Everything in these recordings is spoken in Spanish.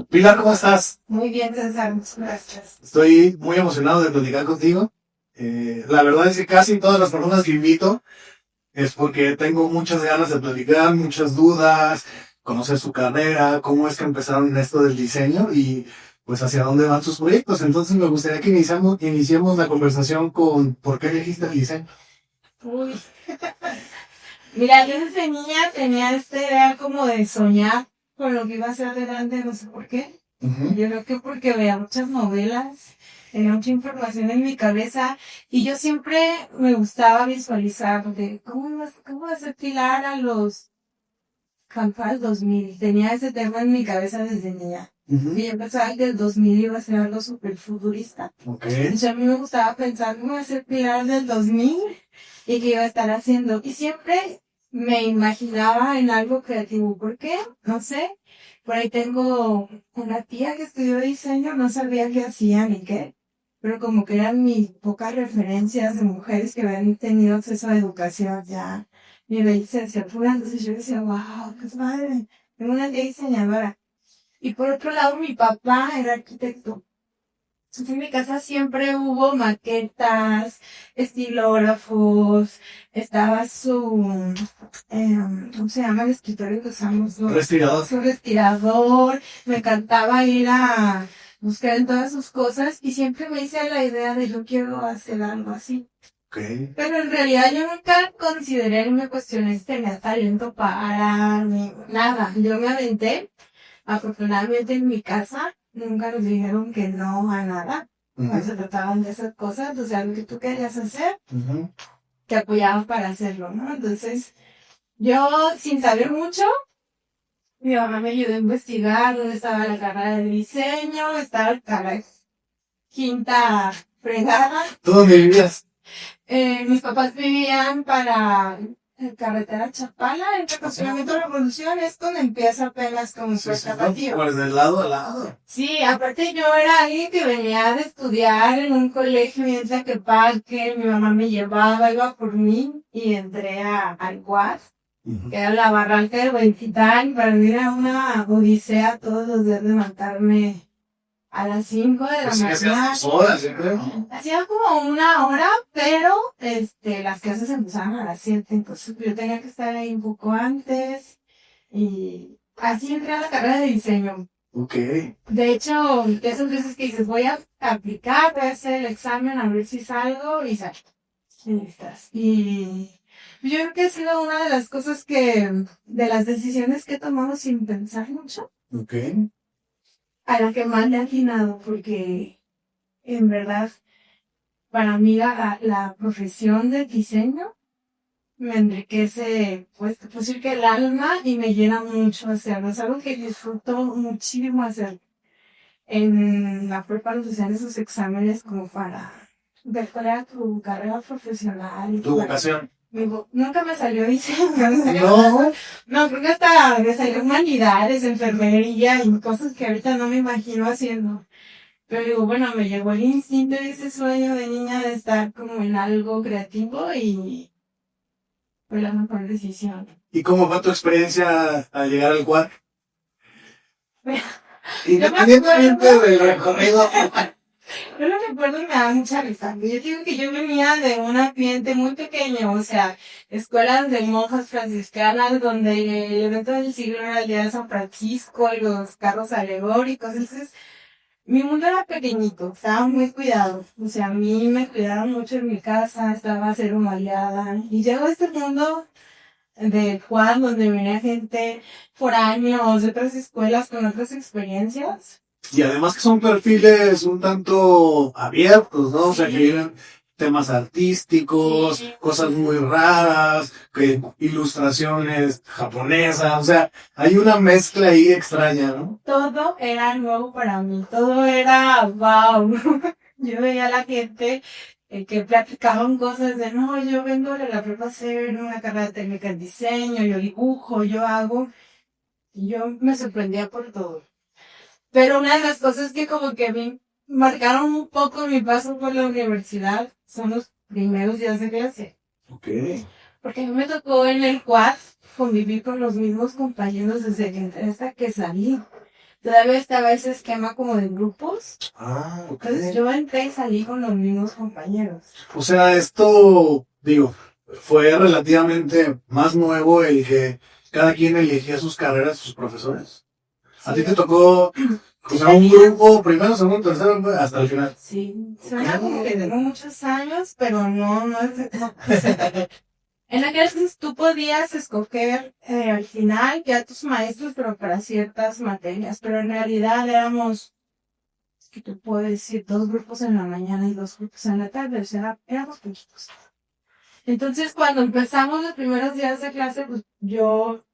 Pilar, ¿cómo estás? Muy bien, César, muchas gracias. Estoy muy emocionado de platicar contigo. La verdad es que casi todas las personas que invito es porque tengo muchas ganas de platicar, muchas dudas, conocer su carrera, cómo es que empezaron en esto del diseño y pues hacia dónde van sus proyectos. Entonces me gustaría que iniciemos la conversación con ¿por qué elegiste el diseño? Uy. Mira, yo desde niña tenía esta idea como de soñar con lo que iba a ser de grande, no sé por qué. Yo creo que porque veía muchas novelas, tenía mucha información en mi cabeza y yo siempre me gustaba visualizar de cómo va a ser Pilar a los Campal 2000. Tenía ese tema en mi cabeza desde niña. Y yo pensaba que el 2000 iba a ser algo súper futurista. Entonces a mí me gustaba pensar cómo iba a ser Pilar del 2000 y qué iba a estar haciendo. Y siempre me imaginaba en algo creativo. ¿Por qué? No sé. Por ahí tengo una tía que estudió diseño, no sabía qué hacía ni qué, pero como que eran mis pocas referencias de mujeres que habían tenido acceso a educación ya, nivel licenciatura. Entonces yo decía, wow, qué padre, tengo una tía diseñadora. Y por otro lado, mi papá era arquitecto. Entonces, en mi casa siempre hubo maquetas, estilógrafos, estaba su, ¿cómo se llama el escritorio que usamos? Respirador. Su respirador. Me encantaba ir a buscar en todas sus cosas y siempre me hice la idea de yo quiero hacer algo así. Pero en realidad yo nunca consideré ni me cuestioné si tenía talento para ni nada. Yo me aventé. Afortunadamente en mi casa nunca nos dijeron que no a nada. Cuando se trataban de esas cosas, o sea, lo que tú querías hacer, te apoyaban para hacerlo, ¿no? Entonces, yo sin saber mucho, mi mamá me ayudó a investigar dónde estaba la carrera de diseño, estaba la quinta fregada. ¿Tú dónde vivías? Mis papás vivían para carretera Chapala, entre Estacionamiento de Revolución, es donde empieza apenas con su tapatío. Pues de lado a lado. Sí, aparte yo era alguien que venía de estudiar en un colegio en Tlaquepaque, mi mamá me llevaba, iba por mí y entré al UAS, que era la barranca de Huentitán. Para mí era una odisea todos los días levantarme a las 5 de la mañana. Hacías horas, yo creo. Hacía como una hora, pero las clases empezaban a las 7, entonces yo tenía que estar ahí un poco antes y así entré a la carrera de diseño. De hecho, de esas veces que dices, voy a aplicar, voy a hacer el examen, a ver si salgo y salgo. Y yo creo que ha sido una de las cosas de las decisiones que he tomado sin pensar mucho. A la que más le he atinado, porque en verdad, para mí la profesión de diseño me enriquece, pues te puedo decir que el alma y me llena mucho hacerlo. Es algo que disfruto muchísimo hacer. En la prepa nos hacían esos exámenes como para ver cuál era tu carrera profesional. ¿Tu vocación? Nunca me salió diseño. No, creo que hasta me salió humanidades, enfermería y cosas que ahorita no me imagino haciendo. Pero digo, bueno, me llegó el instinto y ese sueño de niña de estar como en algo creativo y fue la mejor decisión. ¿Y cómo fue tu experiencia al llegar al CUAC? Independientemente del recorrido. Yo lo recuerdo y me da mucha risa. Yo digo que yo venía de un ambiente muy pequeño, o sea, escuelas de monjas franciscanas donde el evento del siglo era el Día de San Francisco y los carros alegóricos. Entonces, mi mundo era pequeñito, estaba muy cuidado. O sea, a mí me cuidaron mucho en mi casa, estaba cero maleada. Y llegó a este mundo de Juan, donde venía gente foráneos de otras escuelas con otras experiencias. Y además que son perfiles un tanto abiertos, ¿no? O sea, que vienen temas artísticos, Sí. cosas muy raras, ilustraciones japonesas, o sea, hay una mezcla ahí extraña, ¿no? Todo era nuevo para mí, todo era wow. Yo veía a la gente que platicaban cosas de, no, yo vengo de la prepa a hacer una carrera técnica en diseño, yo dibujo, yo hago, y yo me sorprendía por todo. Pero una de las cosas que como que me marcaron un poco mi paso por la universidad son los primeros días de clase. Ok. Porque a mí me tocó en el quad convivir con los mismos compañeros desde que entré hasta que salí. Todavía estaba ese esquema como de grupos. Ah, ok. Entonces yo entré y salí con los mismos compañeros. O sea, esto, digo, fue relativamente más nuevo el que cada quien elegía sus carreras, sus profesores. A ti te tocó, o sea, un grupo, primero, segundo, tercero, hasta el final. Sí, suena como que tengo muchos años, pero no es... En aquel entonces tú podías escoger al final ya tus maestros, pero para ciertas materias, pero en realidad éramos, que te puedo decir, 2 grupos en la mañana y 2 grupos en la tarde, o sea, éramos poquitos. Entonces cuando empezamos los primeros días de clase, pues yo,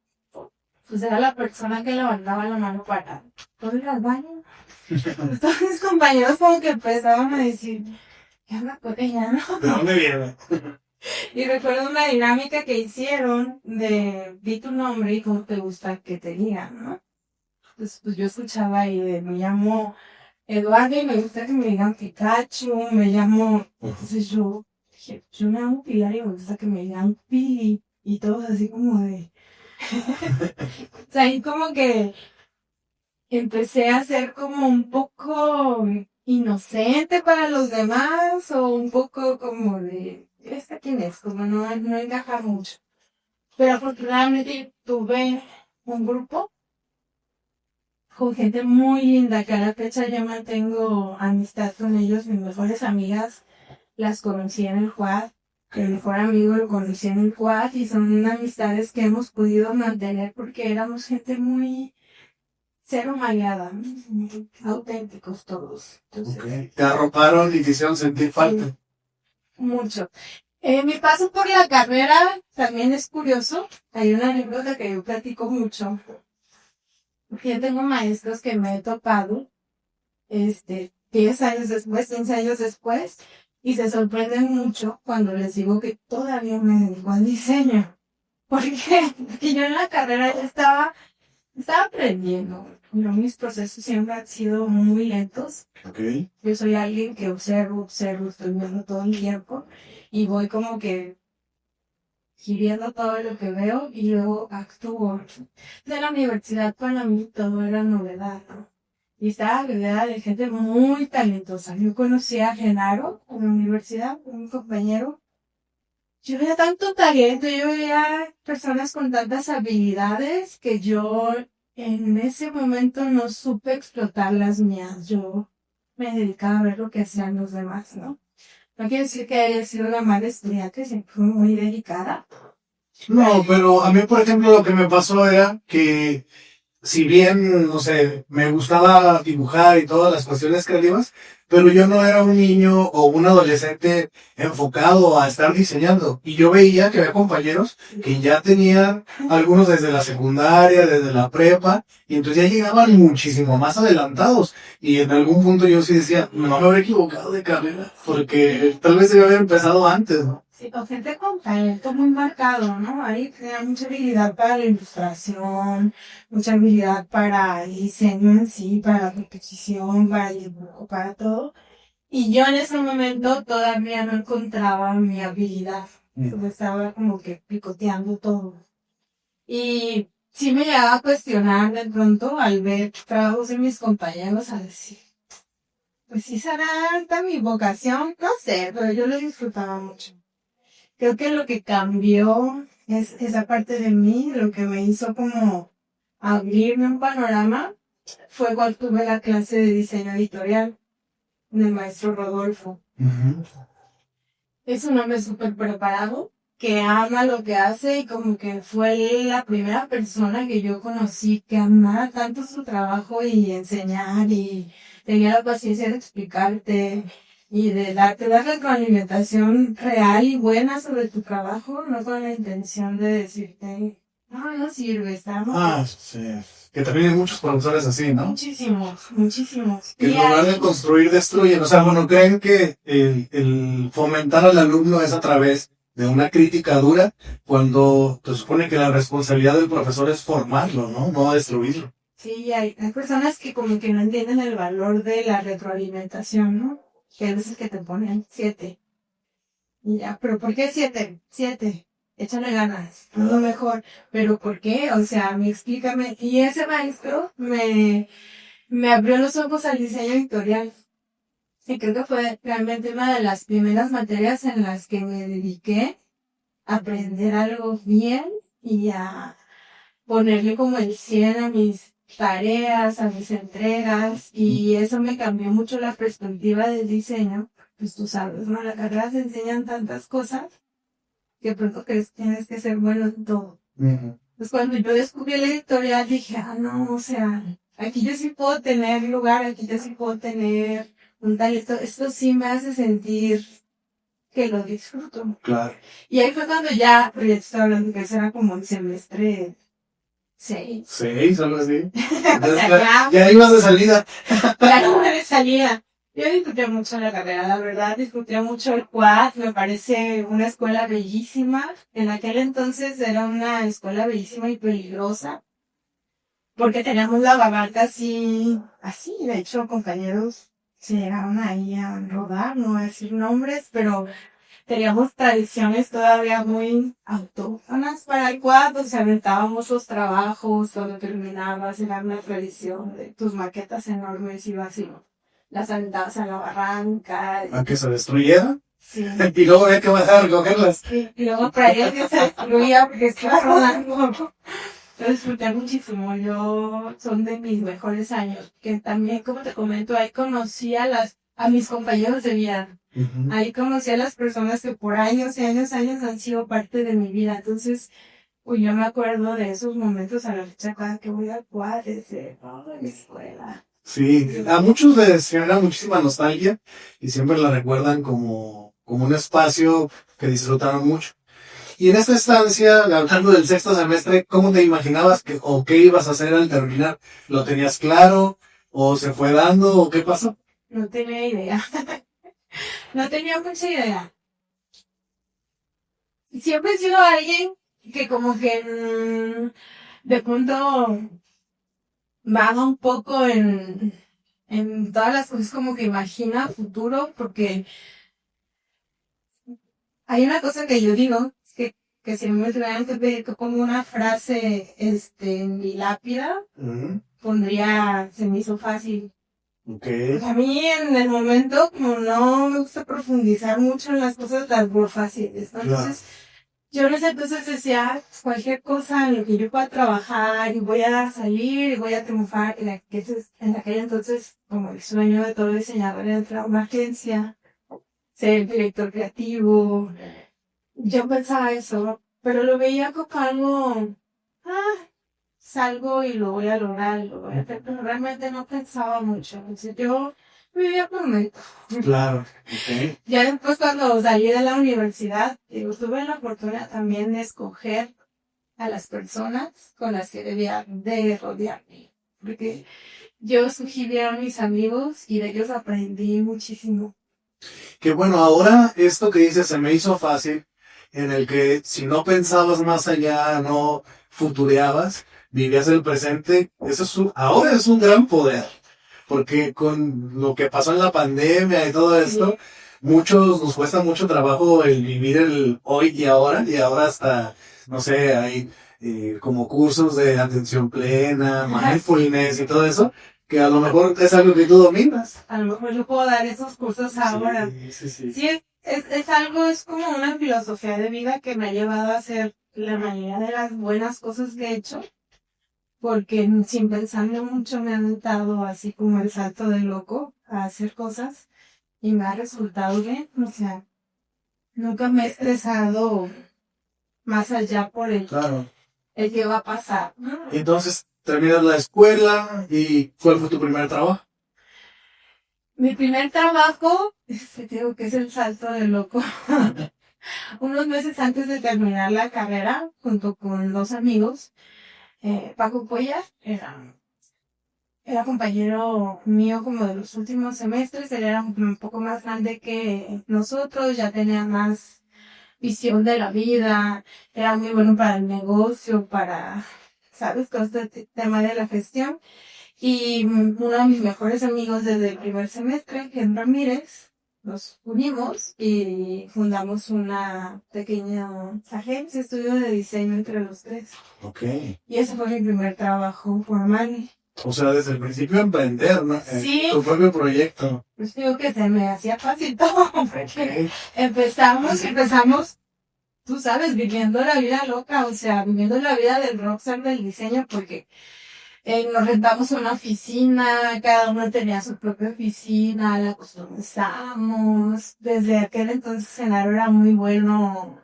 pues era la persona que levantaba la mano para ¿puedo ir al baño? Pues todos mis compañeros como que empezaban a decir, ¿qué habla con ella, no? ¿De dónde viene? Y recuerdo una dinámica que hicieron de di tu nombre y cómo te gusta que te digan, ¿no? Entonces, pues yo escuchaba y me llamo Eduardo y me gusta que me digan Pikachu, me llamo... Entonces yo dije, yo me llamo Pilar y me gusta que me digan Pili. Y todos así como de... O sea, ahí como que empecé a ser como un poco inocente para los demás o un poco como de, ¿esta quién es? Como no encajar mucho. Pero afortunadamente tuve un grupo con gente muy linda que a la fecha yo mantengo amistad con ellos. Mis mejores amigas las conocí en el quad. El mejor amigo lo conocí en el quad y son amistades que hemos podido mantener porque éramos gente muy cero maleada, muy auténticos todos. Entonces, Okay. Te arroparon y te hicieron sentir falta. sí, mucho. Mi paso por la carrera también es curioso. Hay una anécdota que yo platico mucho. Porque yo tengo maestros que me he topado, 10 años después, 15 años después, y se sorprenden mucho cuando les digo que todavía me dedico al diseño. ¿Por qué? Porque yo en la carrera ya estaba aprendiendo. Pero mis procesos siempre han sido muy lentos. Okay. Yo soy alguien que observo, estoy viendo todo el tiempo y voy como que giriendo todo lo que veo y luego actúo. De la universidad para mí todo era novedad, ¿no? Y estaba rodeada de gente muy talentosa. Yo conocí a Genaro en la universidad, un compañero. Yo veía tanto talento, yo veía personas con tantas habilidades que yo en ese momento no supe explotar las mías. Yo me dedicaba a ver lo que hacían los demás, ¿no? No quiere decir que haya sido una mala estudiante, siempre fui muy dedicada. No, pero a mí, por ejemplo, lo que me pasó era que, si bien, no sé, me gustaba dibujar y todas las cuestiones creativas, pero yo no era un niño o un adolescente enfocado a estar diseñando. Y yo veía que había compañeros que ya tenían algunos desde la secundaria, desde la prepa, y entonces ya llegaban muchísimo más adelantados. Y en algún punto yo sí decía, no me habré equivocado de carrera, porque tal vez yo había empezado antes, ¿no? Sí, o gente con talento muy marcado, ¿no? Ahí tenía mucha habilidad para la ilustración, mucha habilidad para el diseño en sí, para la composición, para el dibujo, para todo. Y yo en ese momento todavía no encontraba mi habilidad. Entonces estaba como que picoteando todo. Y sí me llegaba a cuestionar de pronto al ver trabajos de mis compañeros a decir, pues sí será alta mi vocación, no sé, pero yo lo disfrutaba mucho. Creo que lo que cambió es esa parte de mí, lo que me hizo como abrirme un panorama, fue cuando tuve la clase de diseño editorial del maestro Rodolfo. Uh-huh. Es un hombre súper preparado, que ama lo que hace y como que fue la primera persona que yo conocí que amaba tanto su trabajo y enseñar y tenía la paciencia de explicarte y de darte la retroalimentación real y buena sobre tu trabajo, no con la intención de decirte, no, no sirve, está mal. Sí. Que también hay muchos profesores así, ¿no? Muchísimos. Que en lugar de construir, destruyen. O sea, bueno, creen que el fomentar al alumno es a través de una crítica dura, cuando se supone que la responsabilidad del profesor es formarlo, ¿no? No destruirlo. Sí, hay personas que como que no entienden el valor de la retroalimentación, ¿no? Que a veces que te ponen 7. Y ya, pero ¿por qué 7? 7. Échale ganas, es lo mejor. ¿Pero por qué? O sea, explícame. Y ese maestro me abrió los ojos al diseño editorial. Y creo que fue realmente una de las primeras materias en las que me dediqué a aprender algo bien y a ponerle como el 100 a mis tareas, a mis entregas. Y eso me cambió mucho la perspectiva del diseño. Pues tú sabes, ¿no? La carrera se enseñan tantas cosas que pronto crees que tienes que ser bueno en todo. Uh-huh. Pues cuando yo descubrí la editorial dije, no, o sea, aquí yo sí puedo tener lugar, aquí yo sí puedo tener un talento. Esto sí me hace sentir que lo disfruto. Claro. Y ahí fue cuando ya, pero ya te estaba hablando que eso era como el semestre 6. 6, algo así. O sea, ya ibas de salida. Ya iba de salida. Yo disfruté mucho la carrera, la verdad, disfruté mucho el quad, me parece una escuela bellísima. En aquel entonces era una escuela bellísima y peligrosa, porque teníamos la barranca así, de hecho compañeros se llegaron ahí a rodar, no voy a decir nombres, pero teníamos tradiciones todavía muy autóctonas para el quad, o sea, aventábamos los trabajos, cuando terminabas, era una tradición de tus maquetas enormes, ibas y las aventabas a la barranca. ¿A que se destruyera? Sí. Y luego había que bajar a recogerlas. Sí. Y luego por ahí el que se destruía porque estaba rodando. Lo disfruté muchísimo. Son de mis mejores años. Que también, como te comento, ahí conocí a mis compañeros de vida. Uh-huh. Ahí conocí a las personas que por años y años han sido parte de mi vida. Entonces, yo me acuerdo de esos momentos a la fecha cada que voy al quad desde mi escuela. Sí, a muchos les genera muchísima nostalgia y siempre la recuerdan como un espacio que disfrutaron mucho. Y en esta estancia, hablando del sexto semestre, ¿cómo te imaginabas o qué ibas a hacer al terminar? ¿Lo tenías claro? ¿O se fue dando? ¿O qué pasó? No tenía idea. No tenía mucha idea. Siempre he sido alguien que como que de pronto vaga un poco en todas las cosas, como que imagina futuro, porque hay una cosa que yo digo, que si me tuvieran que pedir como una frase en mi lápida, uh-huh, pondría, se me hizo fácil. Okay. A mí en el momento, como no me gusta profundizar mucho en las cosas, las veo fáciles, ¿no? Claro. Entonces, yo en ese entonces decía, pues, cualquier cosa en lo que yo pueda trabajar y voy a salir y voy a triunfar. En aquel entonces, como el sueño de todo diseñador era entrar a una agencia, ser director creativo. Yo pensaba eso, pero lo veía como algo, salgo y lo voy a lograr, lo voy a hacer, pero realmente no pensaba mucho. Entonces yo vivía por momento. Claro, okay. Ya después cuando salí de la universidad, tuve la oportunidad también de escoger a las personas con las que debía de rodearme. Porque yo escogí bien a mis amigos y de ellos aprendí muchísimo. Que bueno, ahora esto que dices se me hizo fácil, en el que si no pensabas más allá, no futureabas, vivías el presente, ahora es un gran poder. Porque con lo que pasó en la pandemia y todo esto, muchos nos cuesta mucho trabajo el vivir el hoy y ahora hasta, no sé, hay como cursos de atención plena, mindfulness y todo eso, que a lo mejor es algo que tú dominas. A lo mejor yo puedo dar esos cursos ahora. Sí, es algo, es como una filosofía de vida que me ha llevado a hacer la mayoría de las buenas cosas que he hecho. Porque sin pensarlo mucho me han dado así como el salto de loco a hacer cosas y me ha resultado bien. O sea, nunca me he estresado más allá por el que va a pasar. Entonces, terminas la escuela y ¿cuál fue tu primer trabajo? Mi primer trabajo, digo que es el salto de loco. Unos meses antes de terminar la carrera, junto con dos amigos, Paco Cuellar era compañero mío como de los últimos semestres. Él era un poco más grande que nosotros, ya tenía más visión de la vida, era muy bueno para el negocio, ¿sabes? Todo este tema de la gestión. Y uno de mis mejores amigos desde el primer semestre, Ken Ramírez, nos unimos y fundamos una pequeña agencia, estudio de diseño entre los tres. Ok. Y ese fue mi primer trabajo formal. O sea, desde el principio emprender, ¿no? Sí. Tu propio proyecto. Pues digo que se me hacía fácil todo, porque empezamos, tú sabes, viviendo la vida loca, o sea, viviendo la vida del rockstar del diseño, porque nos rentamos una oficina, cada uno tenía su propia oficina, la customizamos. Desde aquel entonces Genaro era muy bueno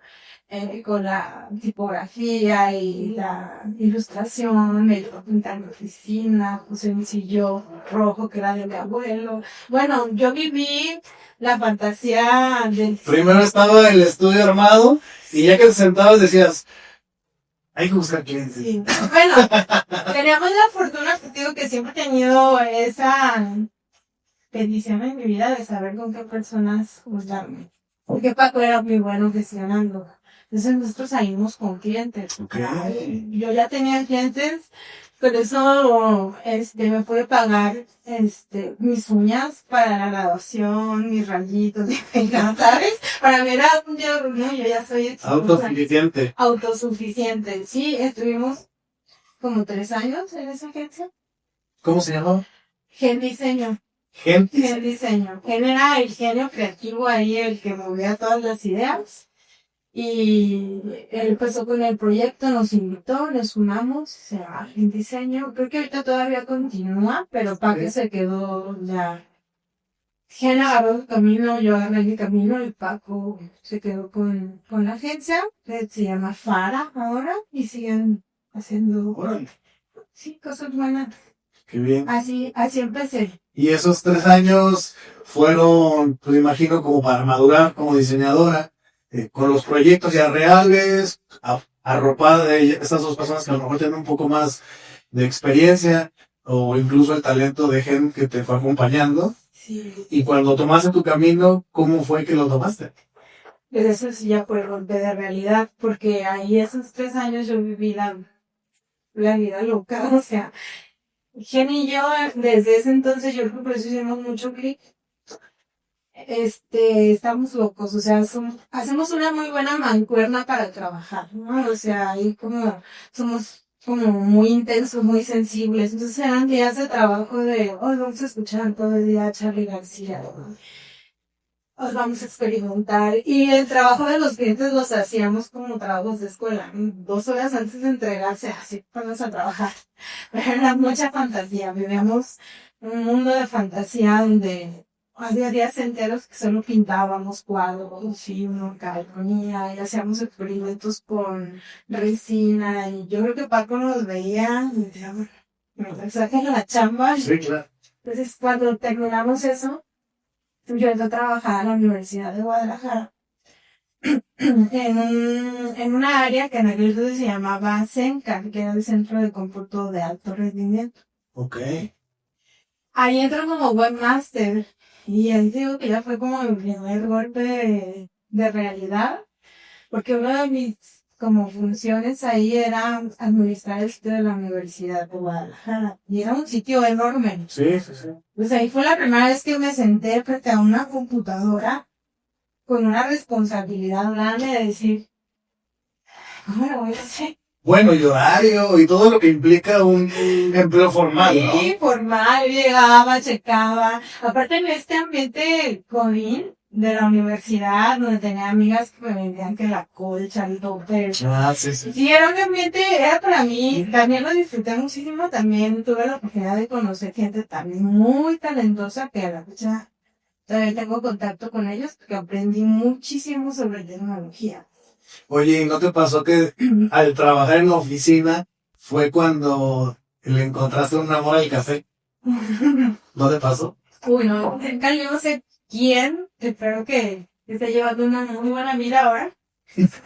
con la tipografía y la ilustración. Me ayudó a pintar mi oficina, puse un sillón rojo que era de mi abuelo. Bueno, yo viví la fantasía del... Primero estaba el estudio armado y ya que te sentabas decías, hay que buscar clientes. Sí. Bueno, teníamos la fortuna, te digo, que siempre he tenido esa bendición en mi vida de saber con qué personas juntarme. Porque Paco era muy bueno gestionando. Entonces nosotros salimos con clientes. Okay. Yo ya tenía clientes, por eso me pude pagar mis uñas para la graduación, mis rayitos, ¿sabes? Para mí era un día, no, yo ya soy autosuficiente. Autosuficiente. Sí, estuvimos como 3 años en esa agencia. ¿Cómo se llamaba? Gen Diseño. Gen Diseño. Gen era el genio creativo ahí, el que movía todas las ideas. Y él empezó con el proyecto, nos invitó, nos sumamos, se llama Gen Diseño. Creo que ahorita todavía continúa, pero Paco se quedó ya. Gen agarró el camino, yo agarré mi camino y Paco se quedó con la agencia. Se llama Fara ahora y siguen haciendo sí, cosas buenas. Qué bien. Así empecé. Y esos 3 años fueron, pues imagino, como para madurar como diseñadora, con los proyectos ya reales, arropada de estas dos personas que a lo mejor tienen un poco más de experiencia, o incluso el talento de Gen que te fue acompañando. Sí. Y cuando tomaste tu camino, ¿cómo fue que lo tomaste? Pues eso sí ya fue golpe de realidad, porque ahí esos 3 años yo viví la vida loca, o sea, Gen y yo, desde ese entonces, yo creo que por eso hicimos mucho clic. Estamos locos, o sea, hacemos una muy buena mancuerna para trabajar, ¿no? O sea, ahí somos como muy intensos, muy sensibles. Entonces eran días de trabajo de, hoy vamos a escuchar todo el día a Charly García, ¿no? Os vamos a experimentar. Y el trabajo de los clientes los hacíamos como trabajos de escuela. 2 horas antes de entregarse, así, vamos a trabajar. Pero era mucha fantasía. Vivíamos un mundo de fantasía donde había días enteros que solo pintábamos cuadros y uno carbonía y hacíamos experimentos con resina. Y yo creo que Paco nos veía y decía, me saquen la chamba. Sí, claro. Entonces, cuando terminamos eso, yo entré a trabajar a la Universidad de Guadalajara en una área que en aquel entonces se llamaba CENCA, que era el Centro de Cómputo de Alto Rendimiento. Ok. Ahí entro como webmaster y ahí digo que ya fue como mi primer golpe de realidad, porque una de mis como funciones ahí era administrar el sitio de la Universidad de Guadalajara. Y era un sitio enorme. Sí, sí, sí. Pues ahí fue la primera vez que me senté frente a una computadora con una responsabilidad grande de decir, ¿cómo lo voy a hacer? Bueno, y horario y todo lo que implica un empleo formal, ¿no? Sí, formal, llegaba, checaba. Aparte en este ambiente COVID de la universidad, donde tenía amigas que me vendían que la colcha, el topper. Ah, sí, sí. Sí, era un ambiente, era para mí, también lo disfruté muchísimo, también tuve la oportunidad de conocer gente también muy talentosa que a la fecha todavía tengo contacto con ellos porque aprendí muchísimo sobre tecnología. Oye, ¿y no te pasó que al trabajar en la oficina fue cuando le encontraste un amor al café? ¿No te pasó? Uy, no, cerca yo no sé quién, espero que esté llevando una muy buena vida ahora.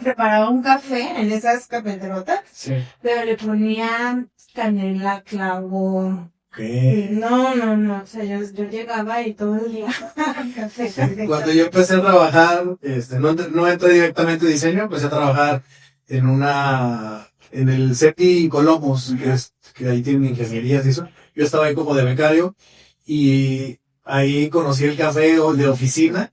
Preparaba un café en esas cafeterotas, Sí. pero le ponían canela, clavo. ¿Qué? No, o sea, yo llegaba y todo el día café, café, Cuando café. yo empecé a trabajar, no entré directamente en diseño, empecé a trabajar en el CEPI Colomos, que ahí tienen ingenierías y eso. Yo estaba ahí como de becario y ahí conocí el café de oficina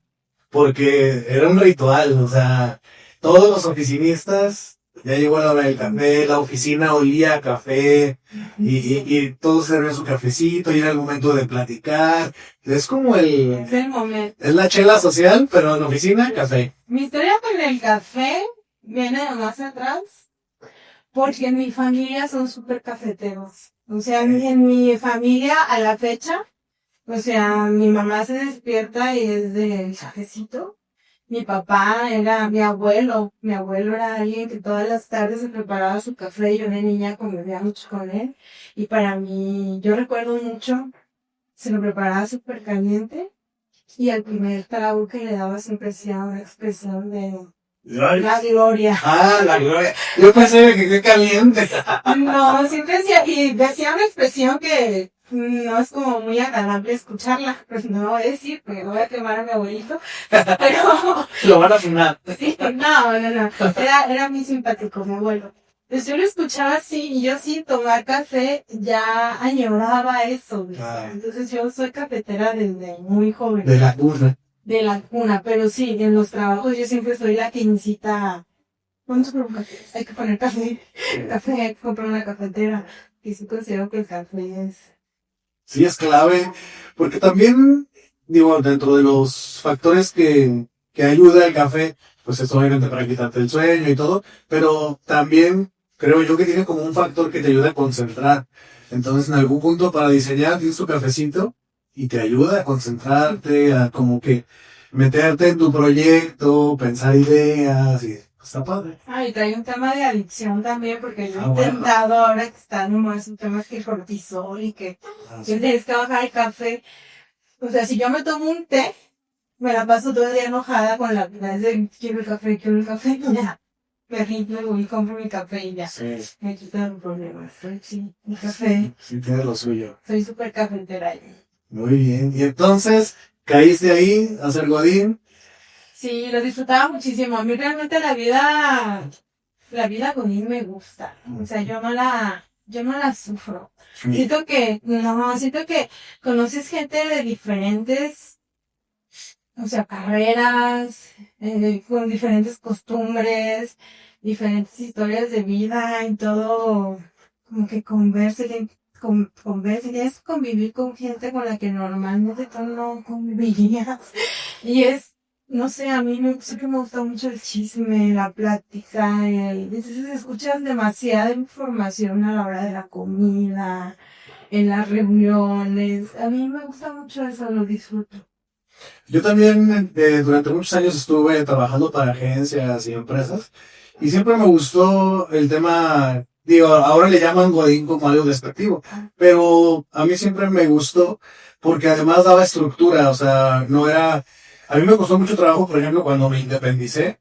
porque era un ritual, o sea, todos los oficinistas, ya llegó la hora del café, la oficina olía a café y todos servían su cafecito y era el momento de platicar. Es como Es el momento. es la chela social, pero en la oficina, café. Mi historia con el café viene de más atrás, porque en mi familia son súper cafeteros. O sea, en mi familia a la fecha, o sea, mi mamá se despierta y es del cafecito. Mi papá era mi abuelo era alguien que todas las tardes se preparaba su café, yo de niña convivía mucho con él. Y para mí, yo recuerdo mucho, se lo preparaba súper caliente y al primer trago que le daba siempre hacía una expresión de la gloria. Ah, la gloria. Yo pensé que qué caliente. No, siempre decía, y decía una expresión que no es como muy agradable escucharla, pues no lo voy a decir, porque no voy a quemar a mi abuelito, pero Lo van a funar. sí, no, era muy simpático mi abuelo. Pues yo lo escuchaba así, y yo sin tomar café ya añoraba eso, ¿ves? Ah. Entonces yo soy cafetera desde muy joven. De la cuna. De la cuna, pero sí, en los trabajos yo siempre soy la que incita, vamos a por un café, hay que poner café, hay que comprar una cafetera, y sí considero que el café es... Sí, es clave, porque también, digo, dentro de los factores que ayuda el café, pues es obviamente para quitarte el sueño y todo, pero también creo yo que tiene como un factor que te ayuda a concentrar. Entonces, en algún punto para diseñar tienes tu cafecito y te ayuda a concentrarte, a como que meterte en tu proyecto, pensar ideas y está padre. Ah, y trae un tema de adicción también, porque yo he Bueno. intentado ahora que están nomás un tema que el cortisol y que tienes que bajar el café. O sea, si yo me tomo un té, me la paso todo el día enojada con la vida de quiero el café, y ya. Me rindo, voy y compro mi café y ya. Sí, Me quita los problemas. Pues sí, mi café. sí tiene lo suyo. Soy súper cafetera. Muy bien. Y entonces, caíste ahí a ser Godín. Sí, lo disfrutaba muchísimo. A mí realmente la vida godín me gusta. O sea, yo no la sufro. Siento que conoces gente de diferentes, o sea, carreras, con diferentes costumbres, diferentes historias de vida y todo, como que es convivir con gente con la que normalmente tú no convivirías. Y no sé, a mí siempre me gusta mucho el chisme, la plática, entonces escuchas demasiada información a la hora de la comida, en las reuniones. A mí me gusta mucho eso, lo disfruto. Yo también durante muchos años estuve trabajando para agencias y empresas y siempre me gustó el tema, digo, ahora le llaman Godín como algo despectivo, pero a mí siempre me gustó porque además daba estructura, o sea, a mí me costó mucho trabajo, por ejemplo, cuando me independicé,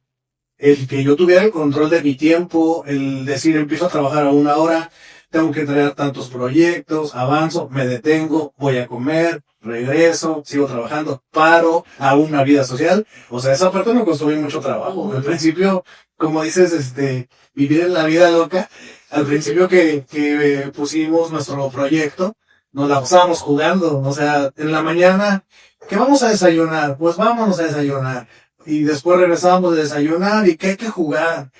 el que yo tuviera el control de mi tiempo, el decir, empiezo a trabajar a una hora, tengo que traer tantos proyectos, avanzo, me detengo, voy a comer, regreso, sigo trabajando, paro, hago una vida social. O sea, esa parte me costó bien mucho trabajo. Al principio, como dices, vivir en la vida loca, al principio que pusimos nuestro proyecto, nos la pasábamos jugando. O sea, en la mañana, ¿qué vamos a desayunar? Pues vámonos a desayunar. Y después regresábamos de desayunar y que hay que jugar.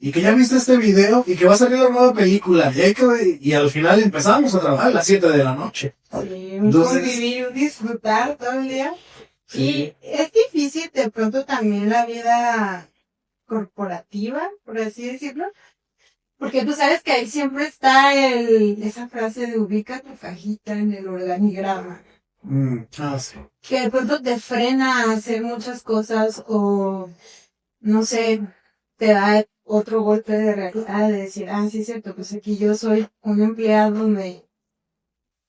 Y que ya viste este video y que va a salir la nueva película. Y al final empezamos a trabajar a las 7 de la noche. Sí, Entonces, convivir, disfrutar todo el día. Sí. Y es difícil de pronto también la vida corporativa, por así decirlo. Porque tú sabes que ahí siempre está esa frase de ubica tu cajita en el organigrama. Sí. Que de pronto te frena a hacer muchas cosas o, no sé, te da otro golpe de realidad de decir, sí es cierto, pues aquí yo soy un empleado de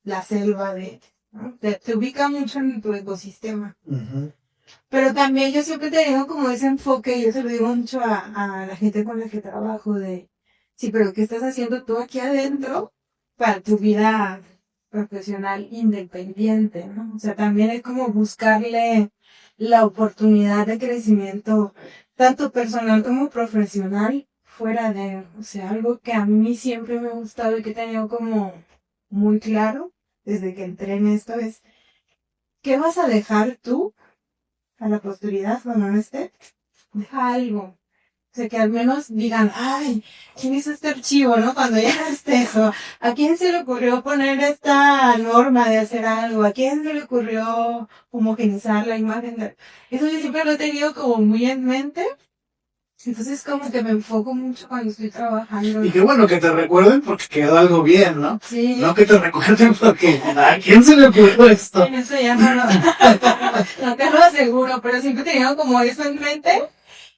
la selva de ¿no? Te ubica mucho en tu ecosistema. Pero también yo siempre he tenido como ese enfoque, y yo se lo digo mucho a la gente con la que trabajo, de, sí, pero ¿qué estás haciendo tú aquí adentro para tu vida profesional independiente, ¿no? O sea, también es como buscarle la oportunidad de crecimiento, tanto personal como profesional, fuera de, o sea, algo que a mí siempre me ha gustado y que he tenido como muy claro desde que entré en esto es, ¿qué vas a dejar tú a la posteridad cuando no esté? Deja algo. O sea, que al menos digan, ay, ¿quién hizo este archivo, no? Cuando ya no esté eso. ¿A quién se le ocurrió poner esta norma de hacer algo? ¿A quién se le ocurrió homogenizar la imagen? Eso yo siempre lo he tenido como muy en mente. Entonces como que me enfoco mucho cuando estoy trabajando. Y qué bueno que te recuerden porque quedó algo bien, ¿no? Sí. No que te recuerden porque ¿a quién se le ocurrió esto? En eso ya no te lo aseguro, pero siempre he tenido como eso en mente.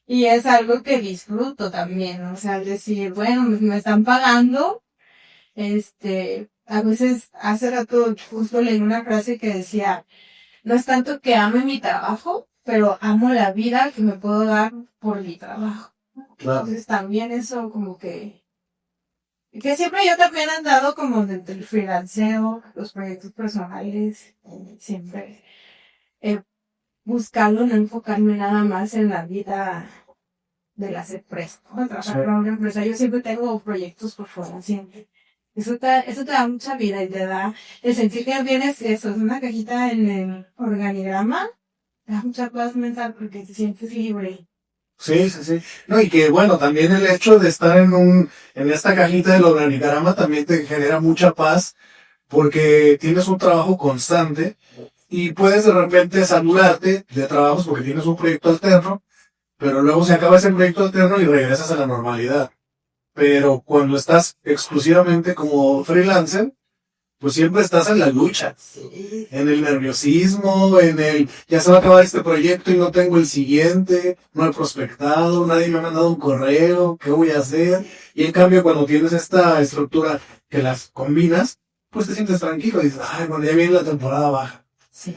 Y es algo que disfruto también, o sea, al decir, bueno, me están pagando, a veces hace rato justo leí una frase que decía, no es tanto que ame mi trabajo, pero amo la vida que me puedo dar por mi trabajo. Claro. Entonces también eso como que siempre yo también he andado como desde el freelanceo, los proyectos personales, siempre buscando no enfocarme nada más en la vida de las empresas, ¿no? Trabajar para una empresa. Yo siempre tengo proyectos por fuera, siempre. Eso te da mucha vida y te da el sentir que tienes eso, es una cajita en el organigrama, te da mucha paz mental porque te sientes libre. Sí, sí, sí. No, y que bueno, también el hecho de estar en esta cajita del organigrama también te genera mucha paz porque tienes un trabajo constante y puedes de repente saturarte de trabajos porque tienes un proyecto alterno, pero luego se acaba ese proyecto alterno y regresas a la normalidad. Pero cuando estás exclusivamente como freelancer, pues siempre estás en la lucha, Sí. en el nerviosismo, ya se va a acabar este proyecto y no tengo el siguiente, no he prospectado, nadie me ha mandado un correo, ¿qué voy a hacer? Y en cambio cuando tienes esta estructura que las combinas, pues te sientes tranquilo y dices, ay, bueno, ya viene la temporada baja. Sí.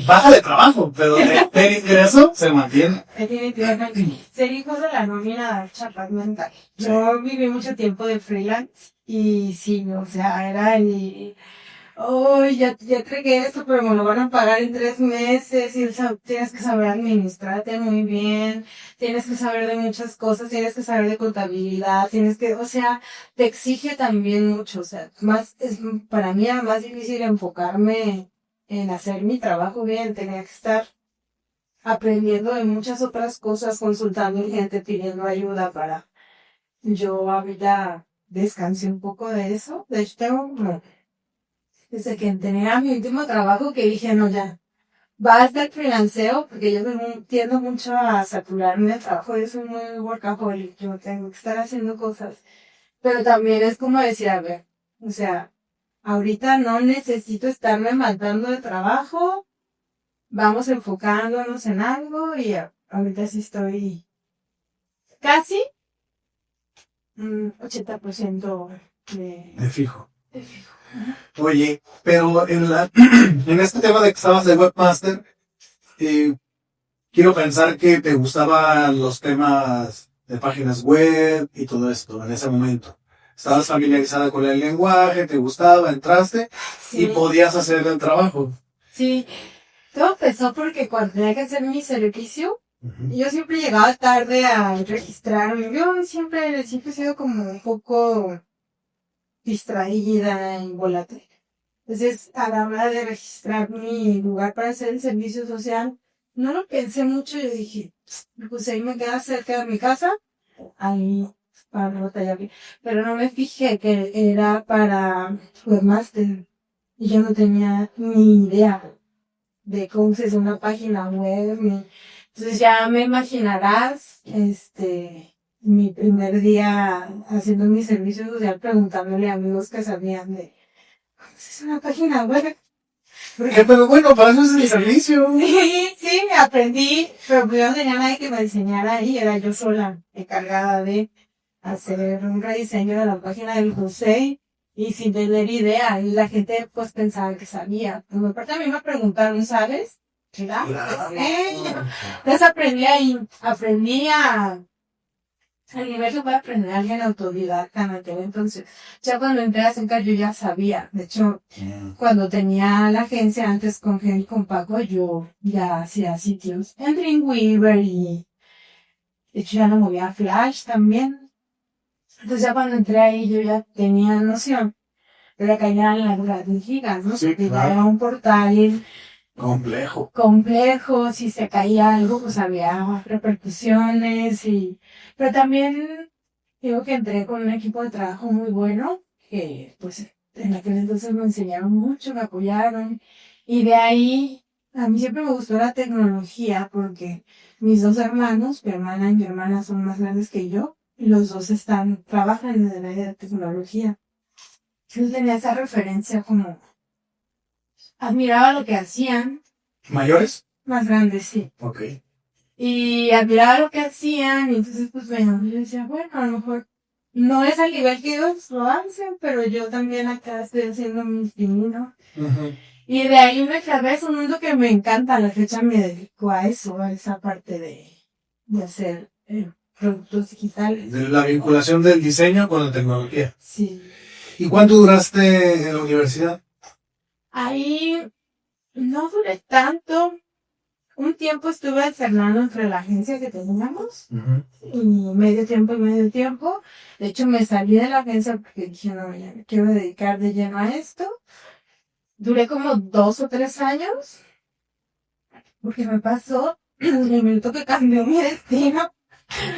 Baja de trabajo, pero de ingreso se mantiene. Definitivamente. Ser hijo de la nómina chapa mental. Yo viví mucho tiempo de freelance y sí, o sea, era ya entregué esto, pero me lo van a pagar en 3 meses y tienes que saber administrarte muy bien, tienes que saber de muchas cosas, tienes que saber de contabilidad, o sea, te exige también mucho, o sea, para mí era más difícil enfocarme en hacer mi trabajo bien, tenía que estar aprendiendo de muchas otras cosas, consultando a gente, pidiendo ayuda para yo ahorita descansé un poco de eso. De hecho, desde que tenía mi último trabajo que dije, no, ya, basta el freelanceo, porque yo tiendo mucho a saturarme de trabajo, yo soy muy workaholic, yo tengo que estar haciendo cosas. Pero también es como decir, a ver, o sea, ahorita no necesito estarme matando de trabajo, vamos enfocándonos en algo y ahorita sí estoy casi 80% De fijo. de fijo. Oye, pero en este tema de que estabas de webmaster, quiero pensar que te gustaban los temas de páginas web y todo esto en ese momento. Estabas familiarizada con el lenguaje, te gustaba, entraste y podías hacer el trabajo. Sí, todo empezó porque cuando tenía que hacer mi servicio, yo siempre llegaba tarde a registrarme. Yo siempre he sido como un poco distraída y volátil. Entonces, a la hora de registrar mi lugar para hacer el servicio social, no lo pensé mucho. Yo dije, pues ahí me queda cerca de mi casa, ahí para no batallar bien. Pero no me fijé que era para webmaster. Y yo no tenía ni idea de cómo se hace una página web. Entonces ya me imaginarás, mi primer día haciendo mi servicio social, preguntándole a amigos que sabían de cómo se hace una página web. Pero bueno, para eso es el servicio. Sí, aprendí, pero yo no tenía nadie que me enseñara y era yo sola encargada de hacer un rediseño de la página del José. y sin tener idea, y la gente pues pensaba que sabía. Pues, aparte a mí me preguntaron, ¿sabes? Claro, entonces aprendí al nivel que puede aprender alguien autodidacta en aquel entonces. Ya cuando entré a Senca yo ya sabía. De hecho, cuando tenía la agencia antes con Gen y con Paco, yo ya hacía sitios en Dreamweaver y de hecho ya no movía Flash también. Entonces ya cuando entré ahí yo ya tenía noción. Pero caían las grandes gigas, ¿no? Sí, Porque claro. ya era un portal complejo, si se caía algo, pues había repercusiones pero también digo que entré con un equipo de trabajo muy bueno, que pues en aquel entonces me enseñaron mucho, me apoyaron, y de ahí a mí siempre me gustó la tecnología porque mis dos hermanos, mi hermana y mi hermana son más grandes que yo, y los dos trabajan en el área de tecnología. Yo tenía esa referencia como admiraba lo que hacían. ¿Mayores? Más grandes, sí. Ok. Y admiraba lo que hacían, y entonces pues bueno, yo decía, bueno, a lo mejor no es al nivel que ellos lo hacen, pero yo también acá estoy haciendo mi camino. Y de ahí me clavé, es un mundo que me encanta, a la fecha me dedico a eso, a esa parte de hacer productos digitales. De la vinculación del diseño con la tecnología. Sí. ¿Y cuánto duraste en la universidad? Ahí no duré tanto. Un tiempo estuve alternando entre la agencia que teníamos y medio tiempo. De hecho, me salí de la agencia porque dije, no, ya me quiero dedicar de lleno a esto. Duré como 2 o 3 años porque me pasó el minuto que cambió mi destino.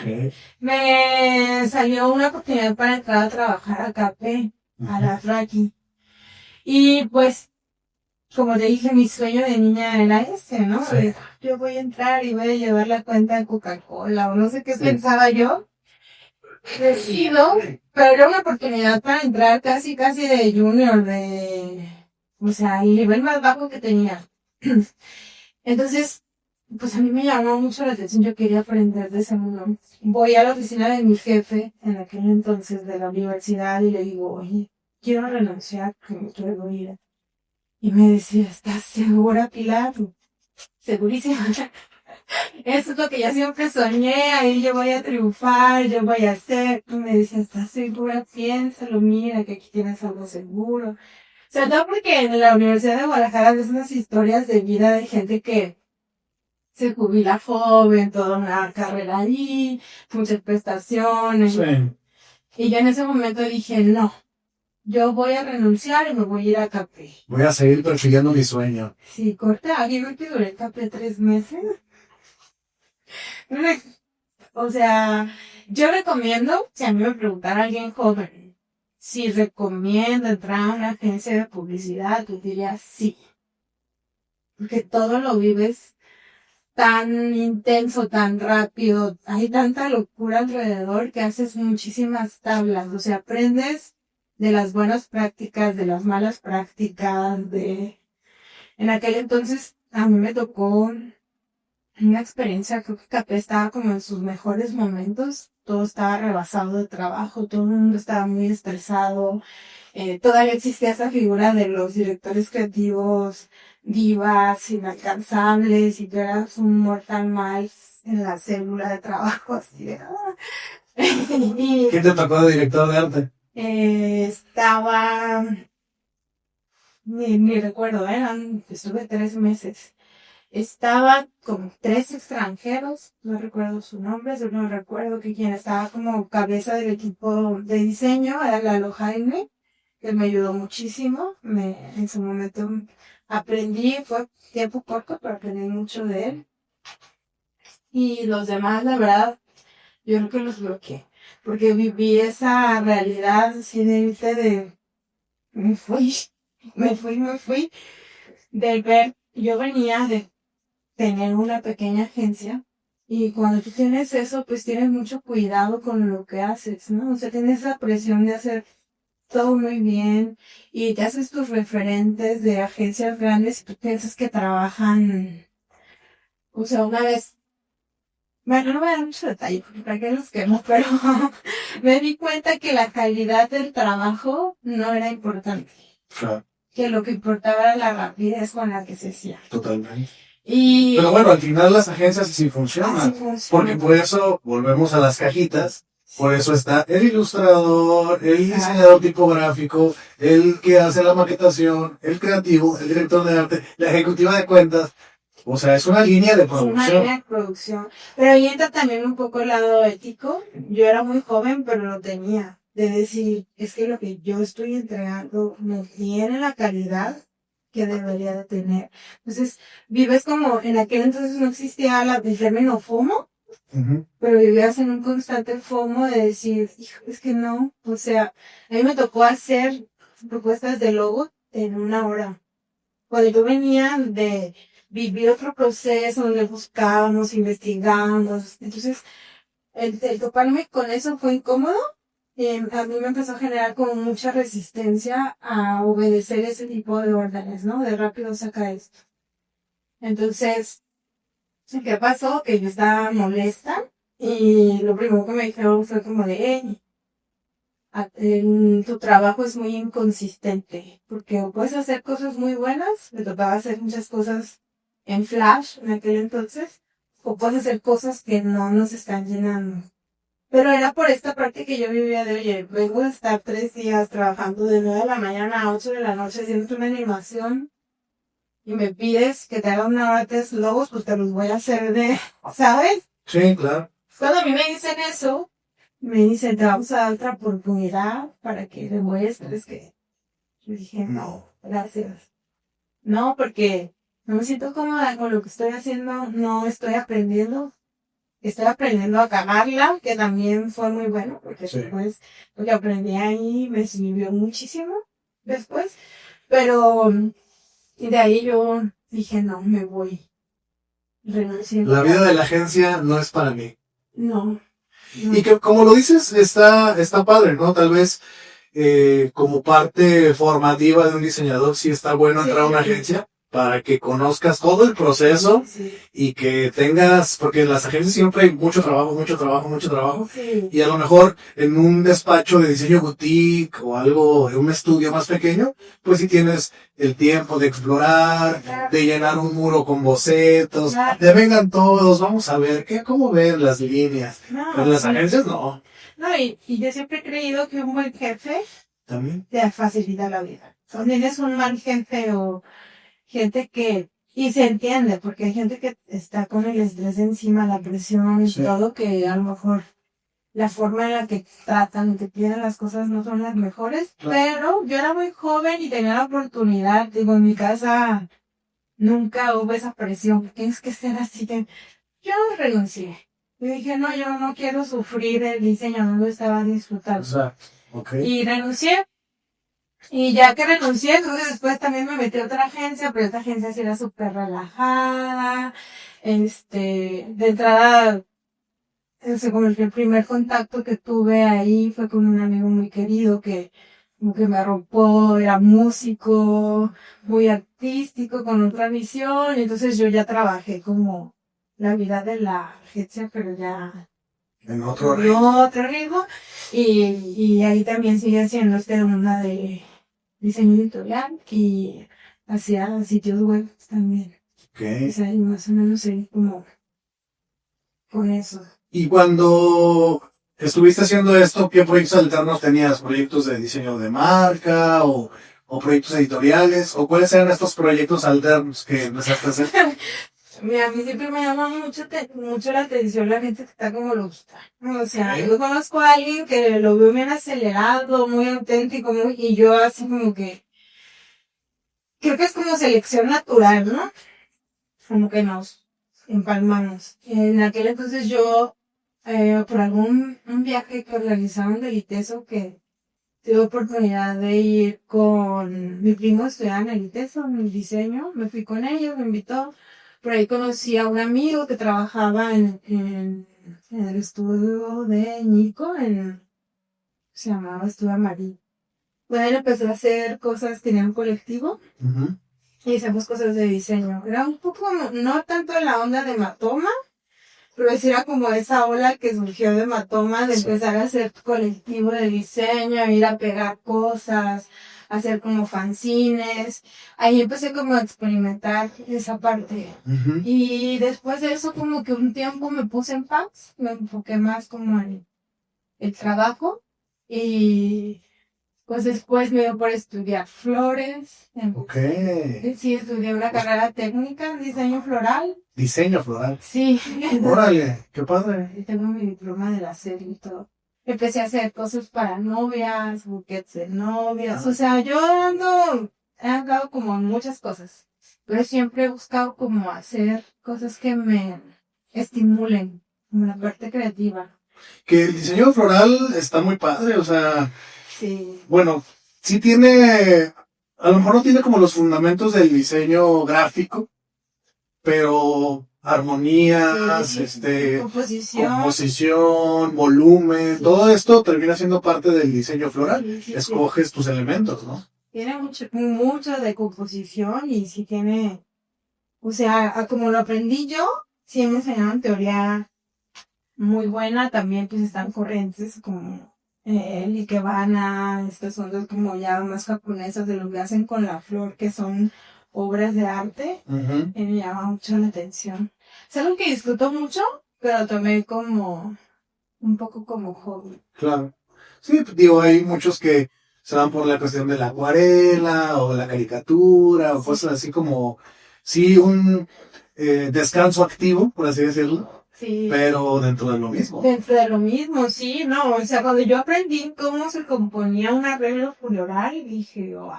Okay. Me salió una oportunidad para entrar a trabajar a KP, a la Fraki. Y pues, como te dije, mi sueño de niña era ese, ¿no? Sí. Yo voy a entrar y voy a llevar la cuenta de Coca-Cola o no sé qué pensaba yo. Decido, pero era una oportunidad para entrar casi de junior, o sea, el nivel más bajo que tenía. Entonces, pues a mí me llamó mucho la atención, yo quería aprender de ese mundo. Voy a la oficina de mi jefe en aquel entonces de la universidad y le digo, oye, quiero renunciar, que me quiero ir. Y me decía, ¿estás segura, Pilar? Segurísima. Eso es lo que yo siempre soñé, ahí yo voy a triunfar, yo voy a hacer. Y me decía, ¿estás segura? Piénsalo, mira que aquí tienes algo seguro. Sobre todo porque en la Universidad de Guadalajara ves unas historias de vida de gente que se jubila joven, toda una carrera allí, muchas prestaciones. Sí. Y yo en ese momento dije, no, yo voy a renunciar y me voy a ir a Capri. Voy a seguir persiguiendo mi sueño. Sí, corta, aquí creo que duré en Capri 3 meses. O sea, yo recomiendo, si a mí me preguntara alguien joven, si recomiendo entrar a una agencia de publicidad, yo diría sí. Porque todo lo vives tan intenso, tan rápido, hay tanta locura alrededor que haces muchísimas tablas, o sea, aprendes de las buenas prácticas, de las malas prácticas, en aquel entonces a mí me tocó una experiencia, creo que Capé estaba como en sus mejores momentos, todo estaba rebasado de trabajo, todo el mundo estaba muy estresado, todavía existía esa figura de los directores creativos, divas, inalcanzables, y tú eras un mortal mal en la célula de trabajo, así de... y, ¿Quién te tocó de director de arte? Estaba... Ni recuerdo, estuve 3 meses. Estaba con 3 extranjeros, no recuerdo su nombre, solo recuerdo que quien estaba como cabeza del equipo de diseño era Lalo Jaime, que me ayudó muchísimo. En su momento aprendí, fue tiempo corto, pero aprendí mucho de él. Y los demás, la verdad, yo creo que los bloqueé, porque viví esa realidad así de me fui, de ver, yo venía de tener una pequeña agencia y cuando tú tienes eso, pues tienes mucho cuidado con lo que haces, ¿no? O sea, tienes esa presión de hacer todo muy bien y te haces tus referentes de agencias grandes y tú piensas que trabajan, o sea, una vez bueno, no voy a dar mucho detalle, porque para qué los quemo, pero me di cuenta que la calidad del trabajo no era importante. Claro. Que lo que importaba era la rapidez con la que se hacía. Totalmente. Y Pero bueno, al final las agencias sí funcionan. así funciona. Porque por eso volvemos a las cajitas. Por eso está el ilustrador, el diseñador tipográfico, el que hace la maquetación, el creativo, el director de arte, la ejecutiva de cuentas. O sea, es una línea de Es una producción. línea de producción. Pero ahí entra también un poco el lado ético. Yo era muy joven, pero lo tenía. De decir, es que lo que yo estoy entregando no tiene la calidad que debería de tener. Entonces, vives como, en aquel entonces no existía el término FOMO, pero vivías en un constante FOMO de decir, hijo, es que no. O sea, a mí me tocó hacer propuestas de logo en 1 hora. Cuando yo venía de vivir otro proceso donde buscábamos, investigábamos. Entonces, el toparme con eso fue incómodo. A mí me empezó a generar como mucha resistencia a obedecer ese tipo de órdenes, ¿no? De rápido saca esto. Entonces, ¿qué pasó? Que yo estaba molesta y lo primero que me dijeron fue como de, hey, tu trabajo es muy inconsistente, porque o puedes hacer cosas muy buenas, me tocaba hacer muchas cosas en Flash en aquel entonces, o puedes hacer cosas que no nos están llenando. Pero era por esta parte que yo vivía de, oye, vengo a estar 3 días trabajando de 9 de la mañana a 8 de la noche haciendo una animación y me pides que te haga 1 hora de logos, pues te los voy a hacer de, ¿sabes? Sí, claro. Cuando a mí me dicen eso, me dicen, te vamos a dar otra oportunidad para que demuestres que... Yo dije, no, gracias. No, porque no me siento cómoda con lo que estoy haciendo, no estoy aprendiendo. Estoy aprendiendo a cagarla, que también fue muy bueno, porque después lo que aprendí ahí me sirvió muchísimo después. Pero y de ahí yo dije, no, me voy. Renuncié. La vida de la agencia no es para mí. No. Y que, como lo dices, está padre, ¿no? Tal vez como parte formativa de un diseñador sí está bueno entrar a una agencia para que conozcas todo el proceso y que tengas, porque en las agencias siempre hay mucho trabajo, y a lo mejor en un despacho de diseño boutique o algo, en un estudio más pequeño, pues sí tienes el tiempo de explorar, de llenar un muro con bocetos, de vengan todos, vamos a ver, ¿cómo ven las líneas? Pero en las agencias no. No, y yo siempre he creído que un buen jefe también te facilita la vida. Si tienes un mal jefe o gente que, y se entiende, porque hay gente que está con el estrés encima, la presión y todo, que a lo mejor la forma en la que tratan y te piden las cosas no son las mejores, pero yo era muy joven y tenía la oportunidad, digo, en mi casa nunca hubo esa presión, tienes que ser así, yo renuncié. Y dije, no, yo no quiero sufrir el diseño, no lo estaba disfrutando. Exacto. Y renuncié. Y ya que renuncié, entonces después también me metí a otra agencia, pero esta agencia sí era súper relajada. De entrada, como que el primer contacto que tuve ahí fue con un amigo muy querido que como que me arropó, era músico, muy artístico, con otra visión. Y entonces yo ya trabajé como la vida de la agencia, pero ya en otro ritmo. Y ahí también sigue haciendo una de diseño editorial y hacía sitios web también. O sea, y más o menos seguí como con eso. Y cuando estuviste haciendo esto, ¿qué proyectos alternos tenías? ¿Proyectos de diseño de marca o proyectos editoriales? ¿O cuáles eran estos proyectos alternos que empezaste a hacer? Mira, a mí siempre me llama mucho la atención la gente que está como loquita. O sea, yo conozco a alguien que lo veo bien acelerado, muy auténtico, y yo así como que... Creo que es como selección natural, ¿no? Como que nos empalmamos. En aquel entonces yo, por un viaje que organizaron del ITESO, que tuve oportunidad de ir con mi primo, estudiaba en el ITESO, en el diseño, me fui con ellos, me invitó. Por ahí conocí a un amigo que trabajaba en el estudio de Nico, se llamaba Estudio Amarillo. Bueno, él empezó a hacer cosas, tenía un colectivo, y hacíamos cosas de diseño. Era un poco, no tanto en la onda de Matoma, pero esa era como esa ola que surgió de Matoma, de empezar a hacer colectivo de diseño, ir a pegar cosas, hacer como fanzines. Ahí empecé como a experimentar esa parte. Ujú. Y después de eso como que un tiempo me puse en paz, me enfoqué más como en el trabajo y pues después me dio por estudiar flores. Ok. Sí, estudié una carrera técnica en diseño floral. Diseño floral. Sí. Órale, qué padre. Y tengo mi diploma de la serie y todo. Empecé a hacer cosas para novias, buquets de novias. O sea, yo he andado como en muchas cosas. Pero siempre he buscado como hacer cosas que me estimulen, como la parte creativa. Que el diseño floral está muy padre, o sea, Sí. bueno, sí tiene, a lo mejor no tiene como los fundamentos del diseño gráfico, pero armonías, Sí. composición, volumen, Sí. todo esto termina siendo parte del diseño floral. Sí. Escoges tus elementos, ¿no? Tiene mucho de composición y sí tiene, o sea, como lo aprendí yo, sí me enseñaron teoría muy buena. También pues están corrientes como el Ikebana, estas ondas como ya más japonesas de lo que hacen con la flor, que son obras de arte. Ujú. Y me llama mucho la atención. Es algo que disfruto mucho, pero tomé como un poco como hobby. Claro. Sí, digo, hay muchos que se van por la cuestión de la acuarela o la caricatura o cosas así como, sí, un descanso activo, por así decirlo, Sí. pero dentro de lo mismo. Dentro de lo mismo, sí, no, o sea, cuando yo aprendí cómo se componía un arreglo floral, dije, wow,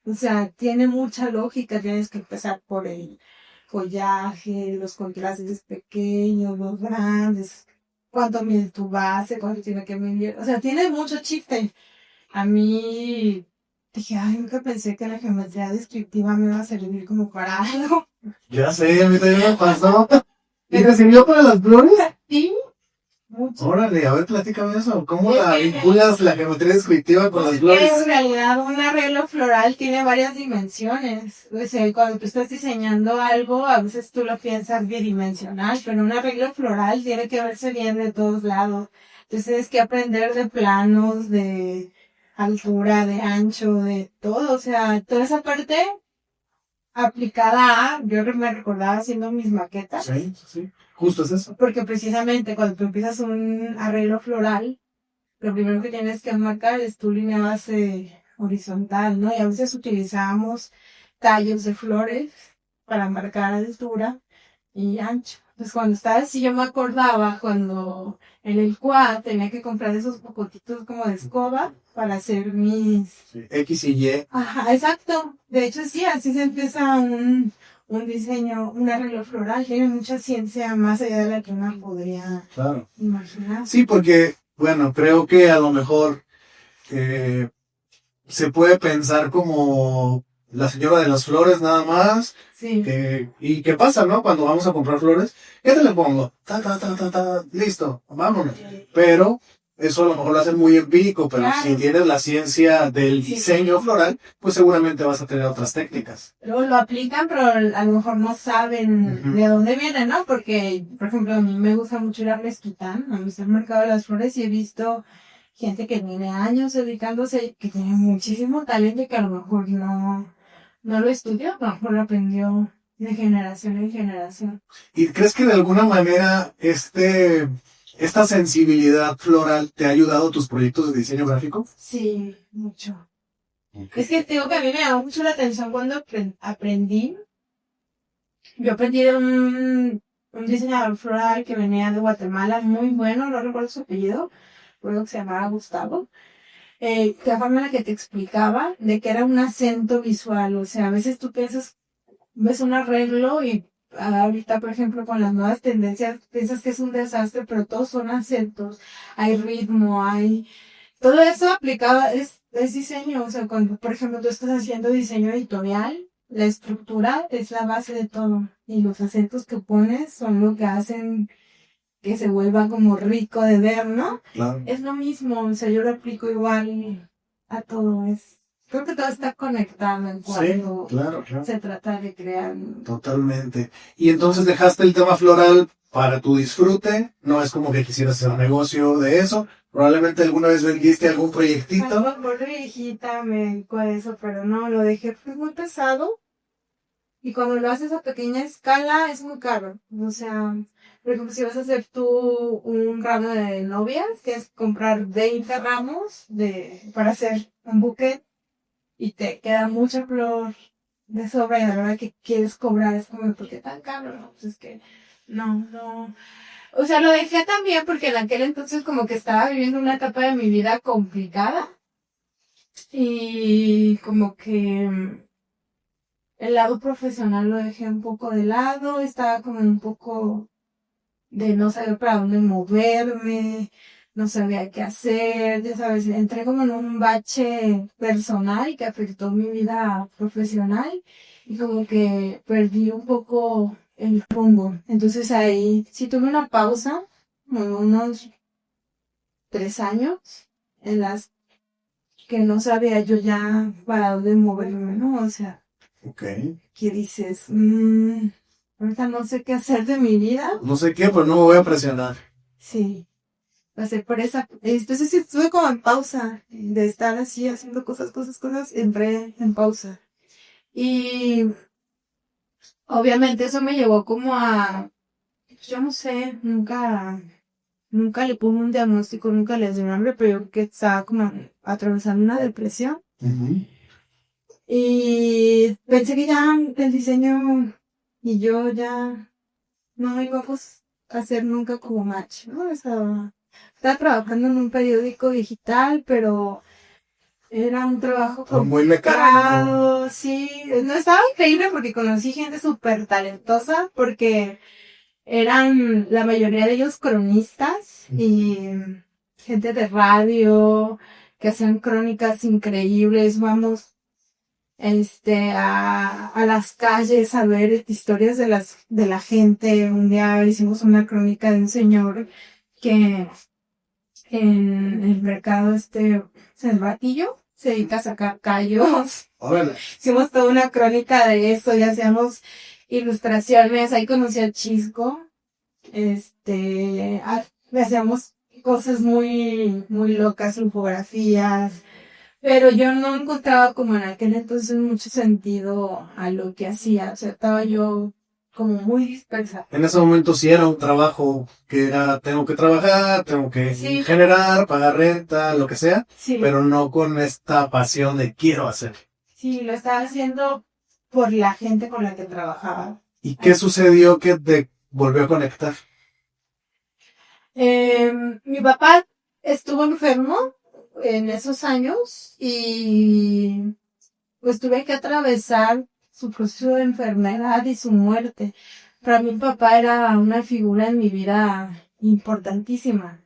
o sea, tiene mucha lógica, tienes que empezar por el follaje, los contrastes pequeños, los grandes, cuánto mide tu base, cuánto tiene que medir, o sea, tiene mucho chiste. A mí, dije, ay, nunca pensé que la geometría descriptiva me iba a servir como para algo. Ya sé, a mí también me pasó. ¿Y te sirvió para las flores? Sí, mucho. Órale, a ver, platícame eso. ¿Cómo Es la que- vinculas la geometría descriptiva con Pues las es que flores? en realidad un arreglo floral tiene varias dimensiones. O sea, cuando tú estás diseñando algo, a veces tú lo piensas bidimensional, pero un arreglo floral tiene que verse bien de todos lados. Entonces tienes que aprender de planos, de altura, de ancho, de todo. O sea, toda esa parte aplicada a, yo me recordaba haciendo mis maquetas. Sí, justo es eso. Porque precisamente cuando tú empiezas un arreglo floral, lo primero que tienes que marcar es tu línea base horizontal, ¿no? Y a veces utilizábamos tallos de flores para marcar altura y ancho. Pues cuando estaba así yo me acordaba cuando en el quad tenía que comprar esos pocotitos como de escoba para hacer mis... Sí, X y Y. Ajá, exacto. De hecho sí, así se empieza un diseño, un arreglo floral. Tiene mucha ciencia más allá de la que uno podría Claro. imaginar. Sí, porque, bueno, creo que a lo mejor se puede pensar como la señora de las flores nada más. Sí. ¿Y qué pasa, no? Cuando vamos a comprar flores, ¿qué te le pongo? Listo, vámonos. Pero eso a lo mejor lo hacen muy empírico, pero Claro. si tienes la ciencia del Sí. diseño floral, pues seguramente vas a tener otras técnicas. Luego lo aplican, pero a lo mejor no saben Ujú. de dónde viene, ¿no? Porque, por ejemplo, a mí me gusta mucho ir a Mezquitán, a mí está el mercado de las flores y he visto gente que tiene años dedicándose, que tiene muchísimo talento y que a lo mejor no lo estudió, a lo mejor lo aprendió de generación en generación. ¿Y crees que de alguna manera esta sensibilidad floral te ha ayudado a tus proyectos de diseño gráfico? Sí, mucho. Es que te digo que a mí me llamó mucho la atención cuando aprendí. Yo aprendí de un diseñador floral que venía de Guatemala, muy bueno, no recuerdo su apellido, creo que se llamaba Gustavo. La forma en la que te explicaba de que era un acento visual, o sea, a veces tú piensas, ves un arreglo y ahorita, por ejemplo, con las nuevas tendencias, piensas que es un desastre, pero todos son acentos, hay ritmo, hay... Todo eso aplicado es diseño, o sea, cuando, por ejemplo, tú estás haciendo diseño editorial, la estructura es la base de todo, y los acentos que pones son lo que hacen que se vuelva como rico de ver, ¿no? Claro. Es lo mismo, o sea, yo lo aplico igual a todo, es creo que todo está conectado en cuanto claro. se trata de crear. Totalmente. Y entonces dejaste el tema floral para tu disfrute, no es como que quisieras hacer negocio de eso, probablemente alguna vez vendiste algún proyectito. A lo mejor de viejita me dedico a eso, pero no, lo dejé, fue muy pesado. Y cuando lo haces a pequeña escala es muy caro. O sea, por ejemplo, si vas a hacer tú un ramo de novias, tienes que comprar 20 ramos para hacer un buquet y te queda mucha flor de sobra y a la hora que quieres cobrar es como, ¿por qué tan caro? No, pues es que no. O sea, lo dejé también porque en aquel entonces como que estaba viviendo una etapa de mi vida complicada y como que el lado profesional lo dejé un poco de lado, estaba como un poco de no saber para dónde moverme, no sabía qué hacer, ya sabes, entré como en un bache personal que afectó mi vida profesional y como que perdí un poco el rumbo. Entonces ahí sí tuve una pausa, como unos 3 años, en las que no sabía yo ya para dónde moverme, ¿no? O sea, Okay. que dices, ahorita no sé qué hacer de mi vida. No sé qué, pero no me voy a presionar. Sí, pasé por esa. Entonces sí estuve como en pausa, de estar así haciendo cosas, entré en pausa. Y obviamente eso me llevó como a, yo no sé, nunca le puse un diagnóstico, nunca le di un nombre, pero yo creo que estaba como atravesando una depresión. Uh-huh. Y pensé que ya el diseño y yo ya no íbamos a hacer nunca como match, ¿no? Estaba trabajando en un periódico digital, pero era un trabajo muy mecánico. complicado, sí, no estaba increíble porque conocí gente súper talentosa, porque eran la mayoría de ellos cronistas y gente de radio que hacían crónicas increíbles, vamos a las calles a ver historias de la gente. Un día hicimos una crónica de un señor que en el mercado Cervatillo se dedica a sacar callos. Órale. Hicimos toda una crónica de eso y hacíamos ilustraciones. Ahí conocí a Chisco. Hacíamos cosas muy, muy locas, infografías. Pero yo no encontraba como en aquel entonces mucho sentido a lo que hacía. O sea, estaba yo como muy dispersa. En ese momento sí era un trabajo que era, tengo que trabajar, tengo que Sí. generar, pagar renta, lo que sea, Sí. pero no con esta pasión de quiero hacer. Sí, lo estaba haciendo por la gente con la que trabajaba. ¿Y qué sucedió que te volvió a conectar? Mi papá estuvo enfermo en esos años y pues tuve que atravesar su proceso de enfermedad y su muerte. Para mí mi papá era una figura en mi vida importantísima,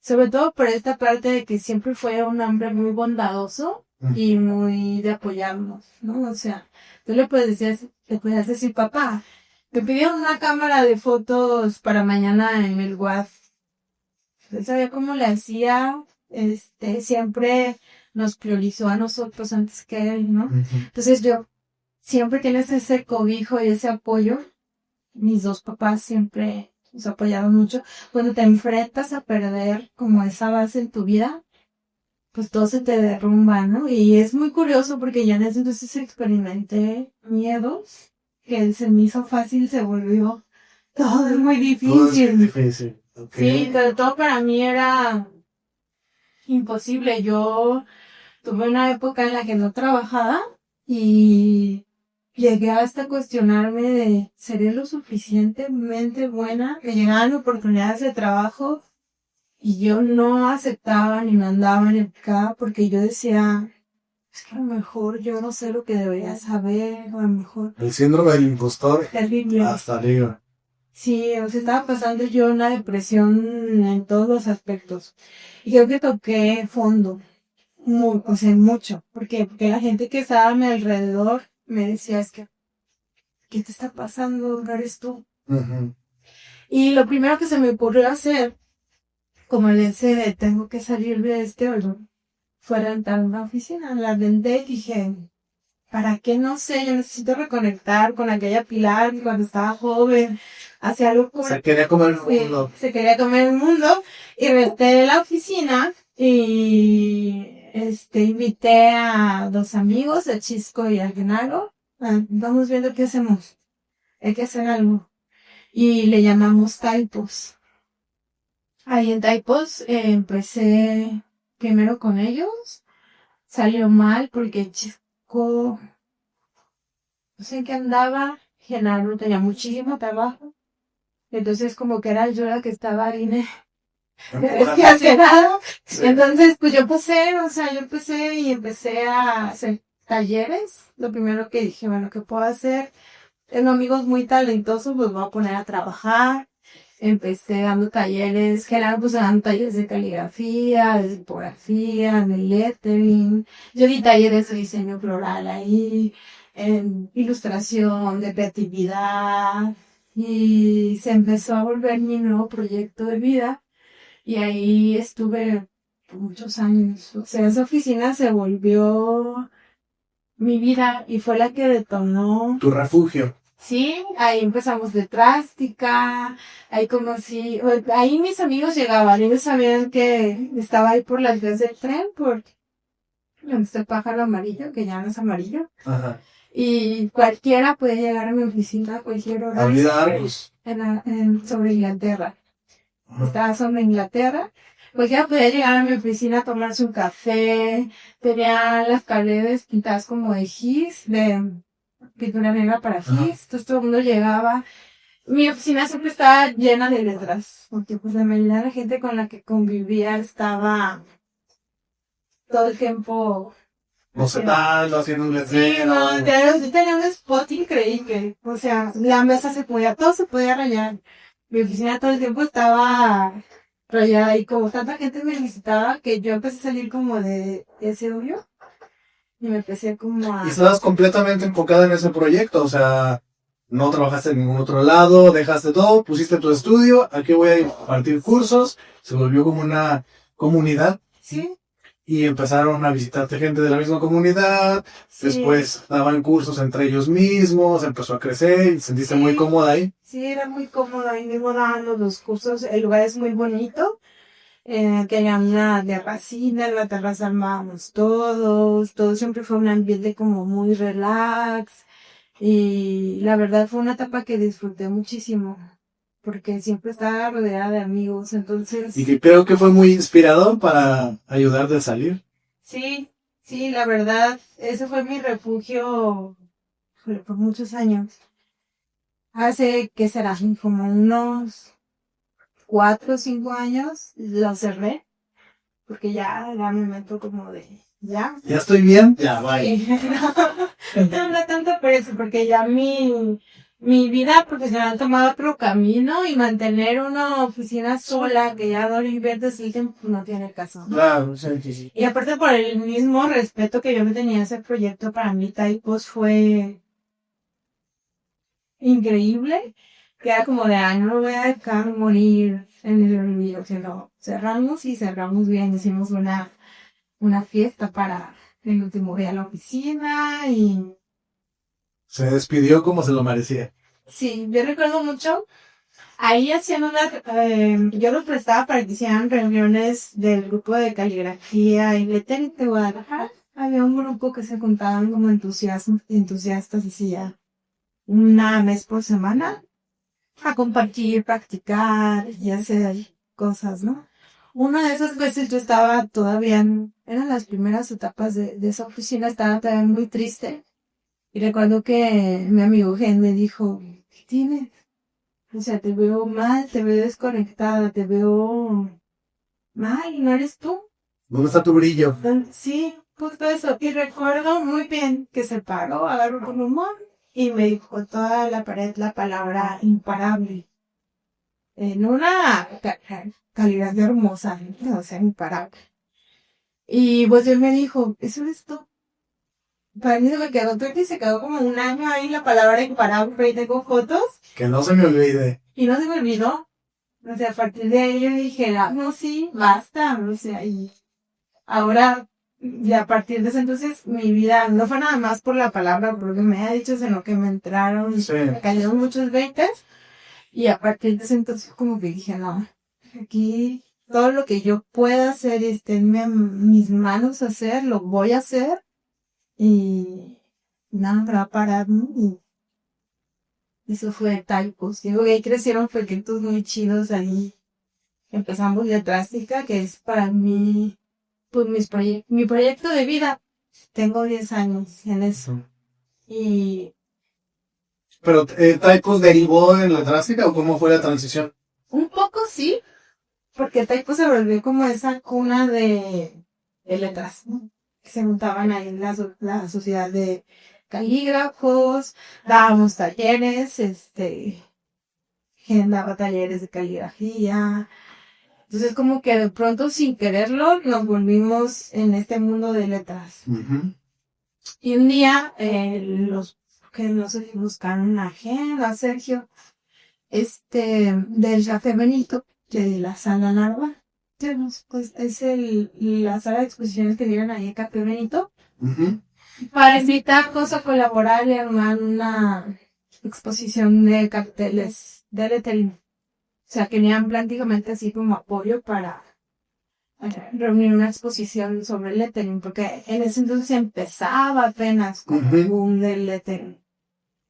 sobre todo por esta parte de que siempre fue un hombre muy bondadoso y muy de apoyarnos, ¿no? O sea, tú le podías decir, papá, me pidieron una cámara de fotos para mañana en el WAF. Él sabía cómo le hacía, siempre nos priorizó a nosotros antes que él, ¿no? Entonces yo, siempre tienes ese cobijo y ese apoyo. Mis dos papás siempre nos apoyaron mucho. Cuando te enfrentas a perder como esa base en tu vida, pues todo se te derrumba, ¿no? Y es muy curioso porque ya en ese entonces experimenté miedos, que se me hizo fácil, se volvió todo es muy difícil. Todo es difícil. Okay. Sí, pero todo para mí era imposible. Yo tuve una época en la que no trabajaba y llegué hasta cuestionarme de ¿seré lo suficientemente buena? Me llegaban oportunidades de trabajo y yo no aceptaba ni mandaba ni aplicaba porque yo decía, es que a lo mejor yo no sé lo que debería saber, o a lo mejor... El síndrome del impostor. Terrible. Hasta arriba. Sí, o sea, estaba pasando yo una depresión en todos los aspectos. Y creo que toqué fondo, mucho. Porque la gente que estaba a mi alrededor me decía, es que, ¿qué te está pasando? No eres tú. Uh-huh. Y lo primero que se me ocurrió hacer, como el ese de tengo que salir de este hoyo, fue rentar una oficina. La renté y dije, ¿para qué? No sé, yo necesito reconectar con aquella Pilar que cuando estaba joven, hacía algo como... Se quería comer el mundo. Sí, se quería comer el mundo y renté la oficina y invité a 2 amigos, a Chisco y a Genaro. Vamos viendo qué hacemos. Hay que hacer algo. Y le llamamos Taipos. Ahí en Taipos empecé primero con ellos. Salió mal porque Chisco, no sé en qué andaba. Genaro tenía muchísimo trabajo. Entonces como que era yo la que estaba ahí que hacer nada. Sí. Entonces pues yo empecé a hacer talleres. Lo primero que dije, bueno, ¿qué puedo hacer? Tengo amigos muy talentosos, los voy a poner a trabajar. Empecé dando talleres, Gerardo pues dando talleres de caligrafía, de tipografía, de lettering. Yo di talleres de diseño floral ahí, en ilustración, de creatividad. Y se empezó a volver mi nuevo proyecto de vida. Y ahí estuve por muchos años. O sea, esa oficina se volvió mi vida y fue la que detonó. Tu refugio. Sí, ahí empezamos de plástica, ahí conocí, ahí mis amigos llegaban, ellos sabían que estaba ahí por las vías del tren, por donde está el pájaro amarillo, que ya no es amarillo, Ajá. y cualquiera puede llegar a mi oficina a cualquier hora. Avenida Arcos. Sobre Inglaterra. Estaba sobre Inglaterra. Cualquiera podía llegar a mi oficina a tomarse un café, tenía las paredes pintadas como de gis, de pintura negra para gis, entonces todo el mundo llegaba. Mi oficina siempre estaba llena de letras, porque pues la mayoría de la gente con la que convivía estaba todo el tiempo Bocetando, haciendo un Sí, letrero. no, tenía un spot increíble. O sea, la mesa todo se podía rayar. Mi oficina todo el tiempo estaba rayada y como tanta gente me visitaba que yo empecé a salir como de ese hoyo y me empecé como a... Y estabas completamente enfocada en ese proyecto, o sea, no trabajaste en ningún otro lado, dejaste todo, pusiste tu estudio, aquí voy a impartir cursos, se volvió como una comunidad. Sí. Y empezaron a visitarte gente de la misma comunidad, Sí. Después daban cursos entre ellos mismos, empezó a crecer y te sentiste muy cómoda ahí. Sí, era muy cómodo ahí mismo dando los cursos, el lugar es muy bonito, tenía una terracina, en la terraza armábamos todo siempre fue un ambiente como muy relax y la verdad fue una etapa que disfruté muchísimo. Porque siempre estaba rodeada de amigos, entonces... Y que creo que fue muy inspirador para ayudarte a salir. Sí, la verdad, ese fue mi refugio por muchos años. Hace, ¿qué será? Como unos 4 o 5 años lo cerré, porque ya era mi momento como de... ¿Ya? ¿Ya estoy bien? Ya, bye. Sí, no tanto por eso, porque ya mi vida profesional tomaba otro camino y mantener una oficina sola que ya no le inviertes el tiempo no tiene caso. Claro, sí. Y aparte por el mismo respeto que yo me tenía a ese proyecto, para mí Taipos fue increíble, que era como de, no lo voy a dejar morir en el olvido, sino cerramos y cerramos bien, hicimos una fiesta para el último día de la oficina y... Se despidió como se lo merecía. Sí, yo recuerdo mucho, ahí hacían yo los prestaba para que hicieran reuniones del grupo de caligrafía y lettering de Guadalajara. Había un grupo que se juntaban como entusiastas, hacía una vez por semana a compartir, practicar y hacer cosas, ¿no? Una de esas veces yo estaba todavía eran las primeras etapas de esa oficina, estaba todavía muy triste. Y recuerdo que mi amigo Gen me dijo, ¿qué tienes? O sea, te veo mal, te veo desconectada, te veo mal, ¿no eres tú? ¿Dónde está tu brillo? Sí, justo eso. Y recuerdo muy bien que se paró, agarró con humor y me dijo toda la pared la palabra imparable. En una calidad hermosa, o sea, imparable. Y pues él me dijo, ¿eso eres tú? Para mí se me quedó todo y se quedó como un año ahí la palabra imparable, pero ahí tengo fotos. Que no se me olvide. Y no se me olvidó. O sea, a partir de ahí yo dije, no, sí, basta. O sea, y ahora Y a partir de ese entonces mi vida no fue nada más por la palabra, por lo que me ha dicho, sino que me me cayeron muchos veintes. Y a partir de ese entonces como que dije, no, aquí todo lo que yo pueda hacer y esté en mis manos hacer, lo voy a hacer. Y nada me va a parar, ¿no? Y eso fue Typos. Digo que ahí crecieron proyectos muy chidos ahí. Empezamos de Drástica, que es para mí, pues mi proyecto de vida. Tengo 10 años en eso. Y ¿Pero Typos derivó en la drástica o cómo fue la transición? un poco sí, porque Typos se volvió como esa cuna de letras, ¿no? Que se juntaban ahí en la sociedad de calígrafos, dábamos talleres, quien daba talleres de caligrafía. Entonces como que de pronto sin quererlo nos volvimos en este mundo de letras. Uh-huh. Y un día los que no sé si buscaron a Sergio, del Café Benito, de la Sala Larva. Pues es la sala de exposiciones que dieron ahí en Café Benito. Uh-huh. Para invitarnos a colaborar y armar una exposición de carteles de lettering. O sea, querían prácticamente así como apoyo para reunir una exposición sobre lettering, porque en ese entonces empezaba apenas con el boom del lettering.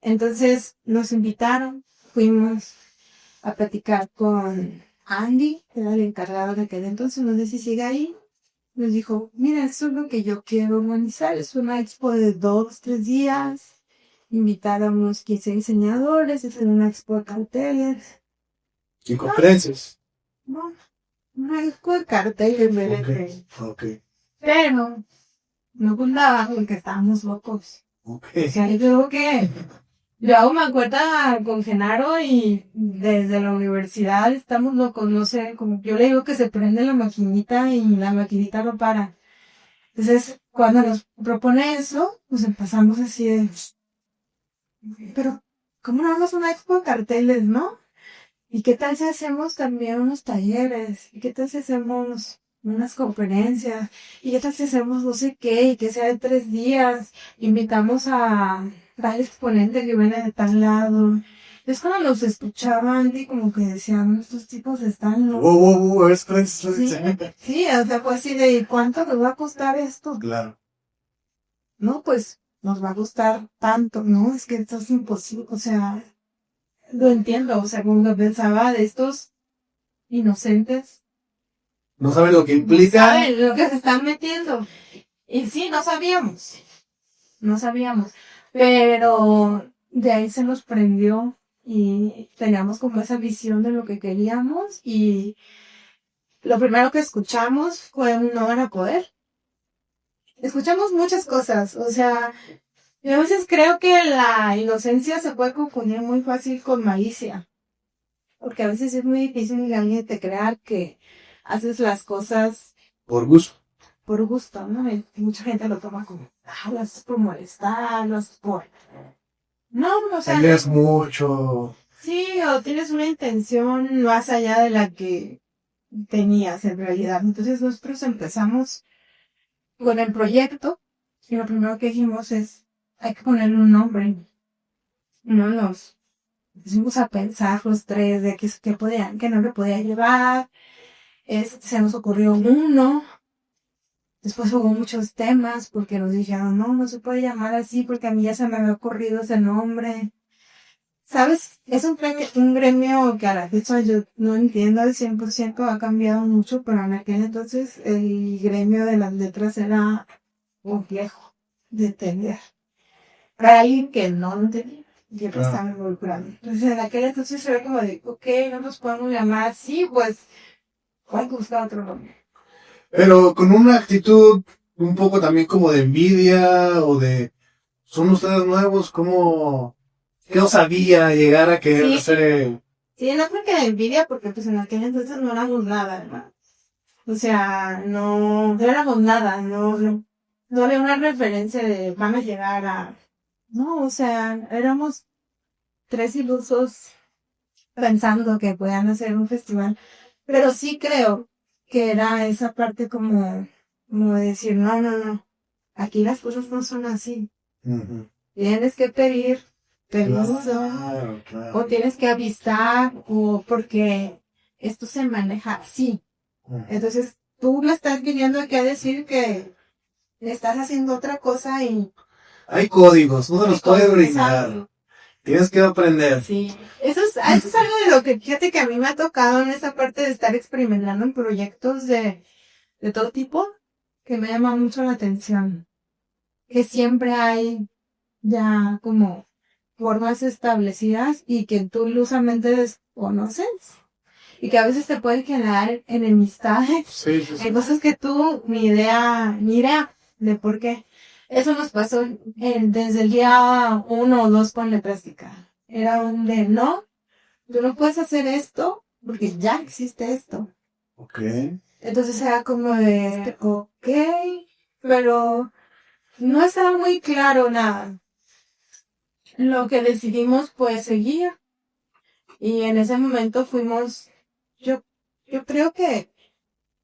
Entonces nos invitaron, fuimos a platicar con Andy, que era el encargado de aquel entonces, no sé si sigue ahí. Nos dijo, mira, eso es lo que yo quiero organizar, es una expo de 2-3 días, invitar a unos 15 diseñadores, hacer una expo de carteles. ¿Y conferencias? No, una expo de carteles de lettering. Okay. Pero no contaba porque estábamos locos. Okay. O sea, yo creo que yo aún me acuerdo con Genaro y desde la universidad estamos locos, no sé, como yo le digo que se prende la maquinita y la maquinita no para. Entonces, cuando nos propone eso, pues empezamos así de, pero, ¿cómo no hagamos una expo de carteles, no? ¿Y qué tal si hacemos también unos talleres? ¿Y qué tal si hacemos unas conferencias? ¿Y qué tal si hacemos no sé qué? Y que sea de 3 días. Invitamos a tal exponente que viene de tal lado. Es cuando nos escuchaban y como que decían, estos tipos están locos. Sí, o sea, fue así de, ¿cuánto nos va a costar esto? Claro. No, pues, nos va a costar tanto, ¿no? Es que esto es imposible, o sea, lo entiendo, o sea, cuando pensaba de estos inocentes. No saben lo que implica. No saben lo que se están metiendo. Y sí, no sabíamos. Pero de ahí se nos prendió y teníamos como esa visión de lo que queríamos y lo primero que escuchamos fue un no van a poder. Escuchamos muchas cosas, o sea, yo a veces creo que la inocencia se puede confundir muy fácil con malicia, porque a veces es muy difícil que alguien te crea que haces las cosas por gusto. Por gusto, ¿no? Y mucha gente lo toma como, lo haces por molestar, lo haces por... No, o sea... Tienes mucho... Sí, o tienes una intención más allá de la que tenías en realidad. Entonces nosotros empezamos con el proyecto y lo primero que dijimos es, hay que ponerle un nombre. No nos pusimos a pensar los tres de qué nombre podía llevar. Se nos ocurrió uno. Después hubo muchos temas porque nos dijeron, no se puede llamar así porque a mí ya se me había ocurrido ese nombre. ¿Sabes? Es un gremio que a la fecha yo no entiendo al 100%, ha cambiado mucho, pero en aquel entonces el gremio de las letras era complejo de entender. Para alguien que no lo entendía, que no estaba involucrado. Entonces en aquel entonces se ve como de, ok, no nos podemos llamar así, pues hay que buscar otro nombre. Pero con una actitud un poco también como de envidia o de, ¿son ustedes nuevos? ¿Cómo, qué os había llegar a querer hacer? Sí, no creo que de envidia porque pues en aquel entonces no éramos nada, ¿no? O sea, no éramos nada, no había una referencia de van a llegar a... No, o sea, éramos 3 ilusos pensando que podían hacer un festival, pero sí creo que era esa parte como como de decir, no, aquí las cosas no son así. Ujú. Tienes que pedir permiso, Claro. o tienes que avisar, o porque esto se maneja así. Ujú. Entonces, tú me estás viniendo aquí a decir que estás haciendo otra cosa y... Hay códigos, no se los puede brindar. Exacto. Tienes que aprender. Sí, eso es algo de lo que, fíjate que a mí me ha tocado en esa parte de estar experimentando en proyectos de todo tipo, que me llama mucho la atención. Que siempre hay ya como formas establecidas y que tú ilusamente desconoces y que a veces te pueden generar enemistades. Sí. Hay cosas que tú ni idea de por qué. Eso nos pasó desde el día 1 o 2 con la práctica. Era un de no, tú no puedes hacer esto porque ya existe esto. Ok. Entonces era como de, ok, pero no estaba muy claro nada. Lo que decidimos pues seguir. Y en ese momento fuimos, yo creo que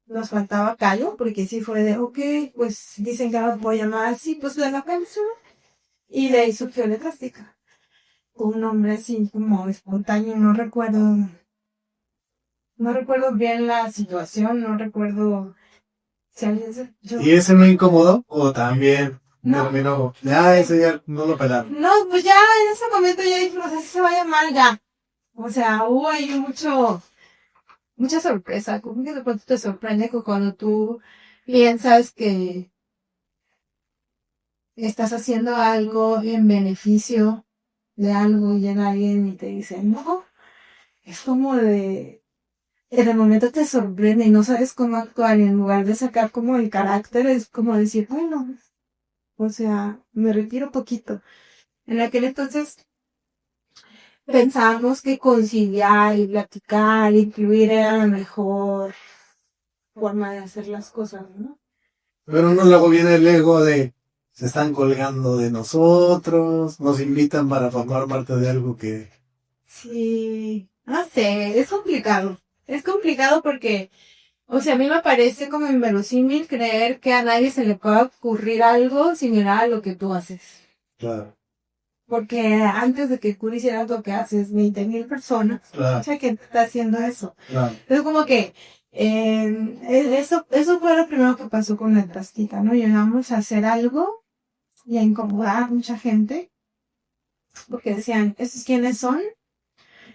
nos faltaba callo, porque sí fue de, ok, pues dicen que ahora voy a llamar así, pues de la canción. Y de ahí surgió Letrástica. Un nombre así como espontáneo, no recuerdo bien la situación, no recuerdo si alguien ¿Y ese no incomodó? ¿O también No. terminó? Ya, ese ya no lo pelaron. No, pues ya en ese momento ya dijimos, así se va a llamar ya. O sea, hubo ahí mucha sorpresa, como que de pronto te sorprende que cuando tú piensas que estás haciendo algo en beneficio de algo y llega alguien y te dice, no, es como en el momento te sorprende y no sabes cómo actuar y en lugar de sacar como el carácter es como decir, bueno, o sea, me retiro poquito. En aquel entonces pensábamos que conciliar y platicar, incluir era la mejor forma de hacer las cosas, ¿no? Pero no, luego viene el ego de se están colgando de nosotros, nos invitan para formar parte de algo que... Sí, no sé, es complicado. Es complicado porque, o sea, a mí me parece como inverosímil creer que a nadie se le pueda ocurrir algo similar a lo que tú haces. Claro. Porque antes de que tú hicieras lo que haces, 20,000 personas, Claro. o sea, que está haciendo eso. Claro. Entonces, como que eso fue lo primero que pasó con la Letrástica, ¿no? Llegamos a hacer algo y a incomodar a mucha gente porque decían, ¿estos quiénes son?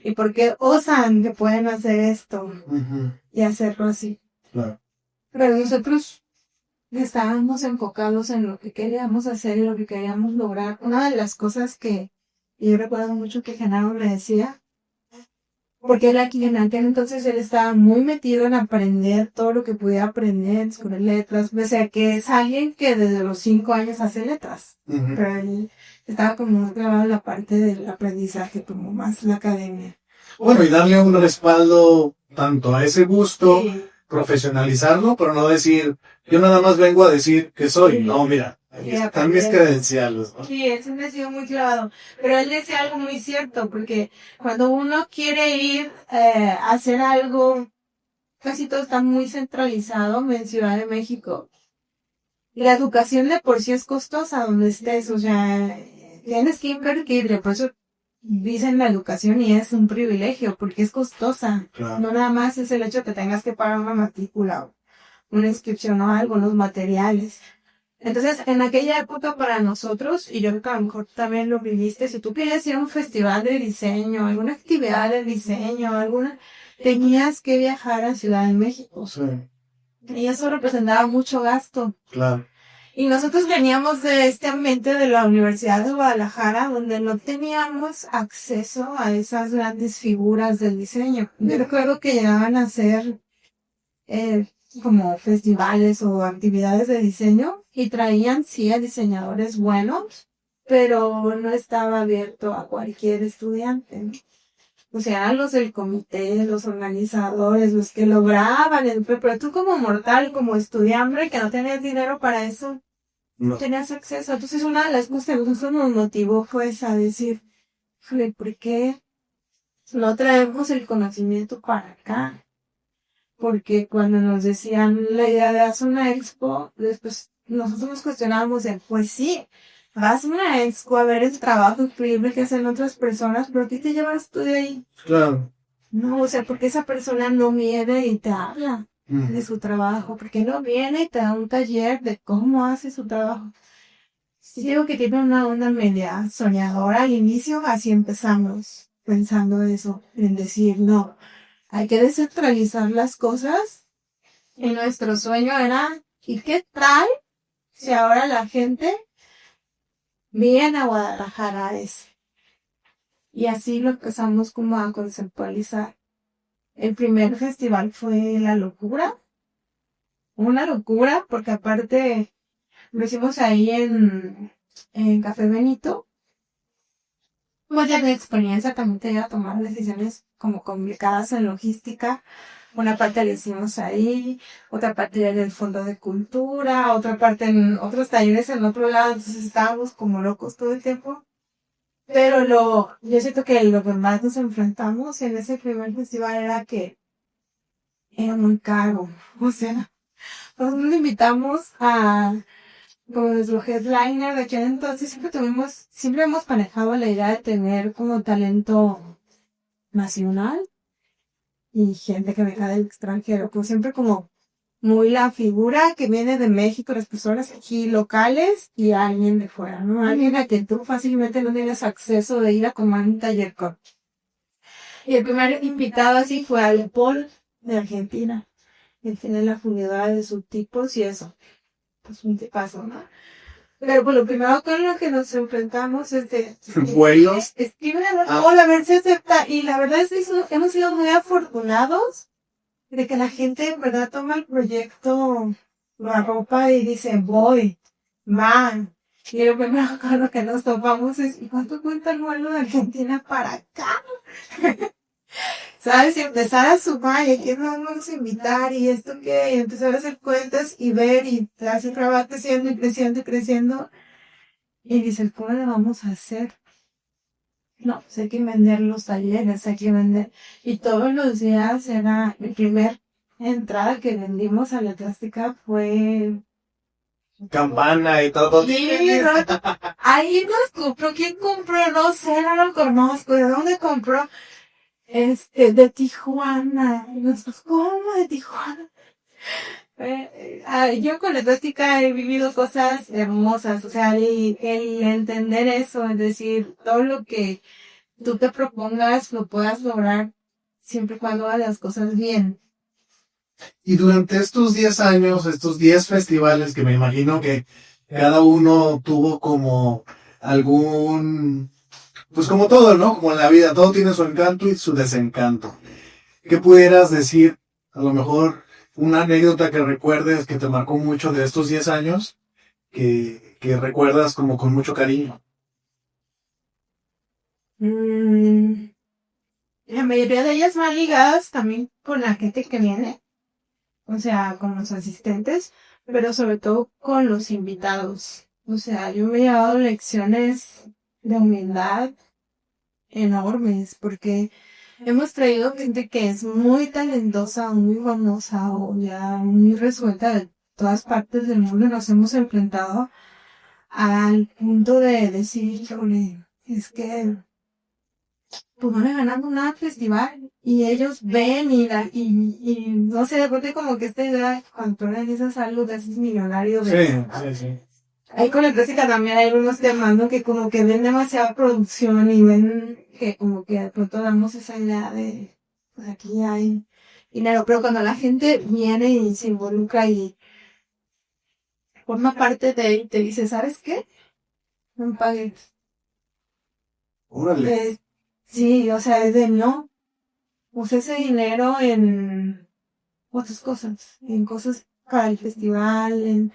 ¿Y por qué osan que pueden hacer esto Ujú. y hacerlo así? Claro. Pero nosotros estábamos enfocados en lo que queríamos hacer y lo que queríamos lograr. Una de las cosas que yo recuerdo mucho que Genaro me decía, porque él aquí en aquel entonces él estaba muy metido en aprender todo lo que podía aprender sobre letras, o sea que es alguien que desde los 5 años hace letras, Ujú. pero él estaba como muy clavado en la parte del aprendizaje, como más la academia. Bueno, y darle un respaldo tanto a ese gusto, Sí. profesionalizarlo, pero no decir, yo nada más vengo a decir que soy. Sí. No, mira, aquí Sí, están mis aprender. credenciales, ¿no? Sí, él siempre ha sido muy clavado. Pero él decía algo muy cierto, porque cuando uno quiere ir a hacer algo, casi todo está muy centralizado en Ciudad de México. La educación de por sí es costosa donde estés, o sea, tienes que invertir, por eso dicen la educación y es un privilegio, porque es costosa. Claro. No nada más es el hecho de que tengas que pagar una matrícula o una inscripción o algo, los materiales. Entonces, en aquella época para nosotros, y yo creo que a lo mejor también lo viviste, si tú querías ir a un festival de diseño, alguna actividad de diseño, tenías que viajar a Ciudad de México. Sí, Y eso representaba mucho gasto. claro. Y nosotros veníamos de este ambiente de la Universidad de Guadalajara, donde no teníamos acceso a esas grandes figuras del diseño. Yo recuerdo que llegaban a hacer como festivales o actividades de diseño y traían sí a diseñadores buenos, pero no estaba abierto a cualquier estudiante, ¿no? O sea, los del comité, los organizadores, los que lograban, pero tú como mortal, como estudiante que no tenías dinero para eso, no tenías acceso. Entonces una de las cosas que nosotros nos motivó fue esa, decir, ¿por qué no traemos el conocimiento para acá? porque cuando nos decían la idea de hacer una expo, después nosotros nos cuestionábamos de, pues sí, vas a una expo a ver el trabajo increíble que hacen otras personas, pero ¿qué te llevas tú de ahí? Claro. No, o sea, porque esa persona no viene y te habla de su trabajo, porque no viene y te da un taller de cómo hace su trabajo. Sí, digo que tiene una onda media soñadora al inicio, así empezamos pensando eso, en decir, no, hay que descentralizar las cosas. Y nuestro sueño era, ¿y qué tal si ahora la gente viene a Guadalajara a eso? Y así lo empezamos como a conceptualizar. El primer festival fue La Locura. Una locura, porque aparte lo hicimos ahí en Café Benito. Pues ya de experiencia también te iba a tomar decisiones como complicadas en logística. Una parte la hicimos ahí, otra parte en el Fondo de Cultura, otra parte en otros talleres en otro lado, entonces estábamos como locos todo el tiempo. Pero yo siento que lo que más nos enfrentamos en ese primer festival era que era muy caro. O sea, nosotros invitamos como nuestro headliner de aquel entonces, siempre hemos manejado la idea de tener como talento nacional y gente que venga del extranjero, pues siempre como muy la figura que viene de México, las personas aquí locales y alguien de fuera, ¿no? Alguien a quien tú fácilmente no tienes acceso de ir a tomar un taller con. Y el primer invitado así fue Ale Paul, de Argentina. Él tiene la fundadora de Subtipos y eso. Pues un tipazo, ¿no? Pero pues lo primero con lo que nos enfrentamos es de... ¿Vuelos? Escribe a ver si acepta. Y la verdad es que hemos sido muy afortunados de que la gente en verdad toma el proyecto, lo arropa y dice, voy, van. Y lo primero con lo que nos topamos es, ¿y cuánto cuesta el vuelo de Argentina para acá? ¿Sabes? Y empezar a sumar, y a quién nos vamos a invitar, y esto qué, y empezar a hacer cuentas y ver, y la cifra va creciendo y creciendo y creciendo. Y dices, ¿cómo le vamos a hacer? No, pues hay que vender los talleres, hay que vender. Y todos los días era, mi primer entrada que vendimos a la plástica fue... Campana y todo. Sí, ahí nos compró, ¿quién compró? No sé, no lo conozco, ¿de dónde compró? De Tijuana. Y nosotros, ¿cómo de Tijuana? Yo con la plástica he vivido cosas hermosas, o sea, el entender eso, es decir, todo lo que tú te propongas lo puedas lograr siempre y cuando hagas las cosas bien. Y durante estos 10 años, estos 10 festivales, que me imagino que cada uno tuvo como algún, pues como todo, ¿no? Como en la vida, todo tiene su encanto y su desencanto. ¿Qué pudieras decir, a lo mejor, una anécdota que recuerdes que te marcó mucho de estos 10 años, que recuerdas como con mucho cariño? La mayoría de ellas van ligadas también con la gente que viene, o sea, con los asistentes, pero sobre todo con los invitados. O sea, yo me he llevado lecciones de humildad enormes, porque hemos traído gente que es muy talentosa, muy famosa o ya muy resuelta de todas partes del mundo. Nos hemos enfrentado al punto de decir, híjole, es que pues no le ganamos nada al festival. Y ellos ven y no sé, de repente como que esta idea, cuando tú realizas algo de esos millonarios, Sí. ahí con la clásica también hay unos temas, ¿no? Que como que ven demasiada producción y ven que como que de pronto damos esa idea de, pues aquí hay dinero. Pero cuando la gente viene y se involucra y forma parte de él, te dice, ¿sabes qué? No me pagues. Órale. Sí, o sea, es de no. Usa ese dinero en otras cosas, en cosas para el festival,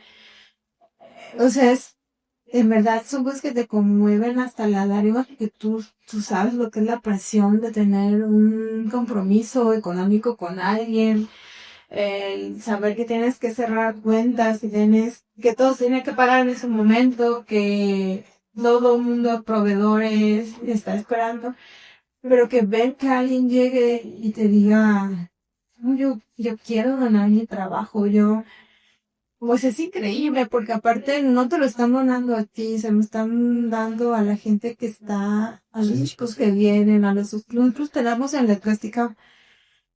o sea, en verdad son cosas que te conmueven hasta la lágrima porque tú sabes lo que es la presión de tener un compromiso económico con alguien, el saber que tienes que cerrar cuentas, que todos tienen que pagar en ese momento, que todo el mundo proveedores está esperando, pero que ven que alguien llegue y te diga, no, yo quiero donar mi trabajo, pues es increíble, porque aparte no te lo están donando a ti, se lo están dando a la gente que está, a los chicos que vienen, nosotros tenemos en la plástica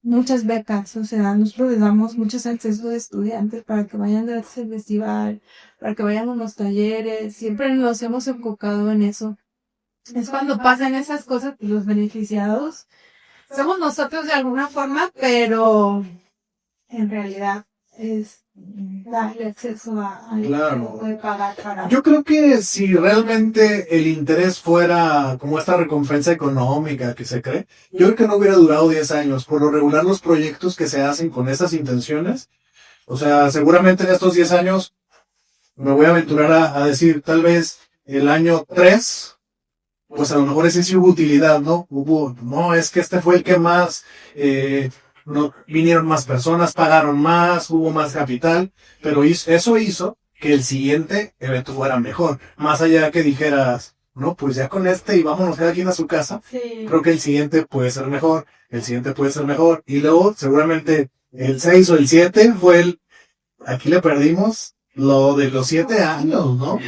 muchas becas, o sea, nosotros les damos muchos accesos de estudiantes para que vayan a ese festival, para que vayan a los talleres, siempre nos hemos enfocado en eso. Es cuando pasan esas cosas que los beneficiados somos nosotros de alguna forma, pero en realidad es darle acceso a Claro. que puede pagar para. Yo creo que si realmente el interés fuera como esta recompensa económica que se cree, yo creo que no hubiera durado 10 años. Por lo regular, los proyectos que se hacen con estas intenciones, o sea, seguramente en estos 10 años, me voy a aventurar a decir, tal vez el año 3, pues a lo mejor ese sí hubo utilidad, ¿no? No, es que este fue el que más, no, vinieron más personas, pagaron más, hubo más capital, pero eso hizo que el siguiente evento fuera mejor. Más allá que dijeras, no, pues ya con este y vámonos cada quien a su casa, Sí. creo que el siguiente puede ser mejor, el siguiente puede ser mejor, y luego seguramente el 6 o el 7 fue aquí le perdimos lo de los 7 años, ¿no?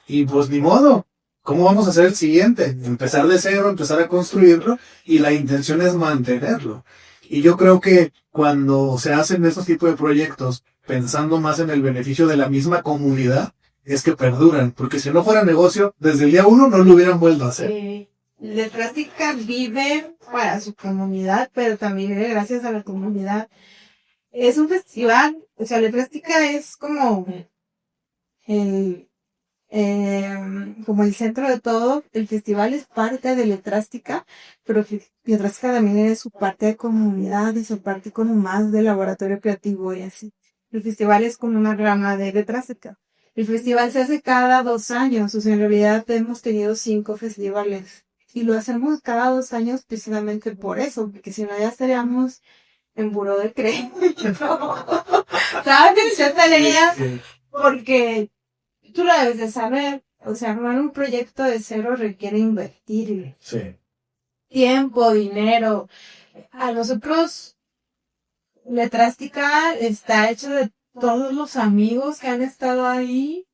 Y pues ni modo. ¿Cómo vamos a hacer el siguiente? Empezar de cero, empezar a construirlo, y la intención es mantenerlo. Y yo creo que cuando se hacen estos tipos de proyectos, pensando más en el beneficio de la misma comunidad, es que perduran. Porque si no fuera negocio, desde el día 1 no lo hubieran vuelto a hacer. La plástica vive para su comunidad, pero también vive gracias a la comunidad. Es un festival, o sea, la plástica es como como el centro de todo. El festival es parte de Letrástica, pero Letrástica también es su parte de comunidad y su parte como más de laboratorio creativo y así. El festival es como una rama de Letrástica. El festival se hace cada 2 años, o sea, en realidad hemos tenido 5 festivales. Y lo hacemos cada 2 años precisamente por eso, porque si no ya estaríamos en buró de crédito. ¿Sabes? Yo estaría, porque tú lo debes de saber, o sea, armar un proyecto de cero requiere invertir tiempo, dinero. A nosotros, Letrástica está hecho de todos los amigos que han estado ahí,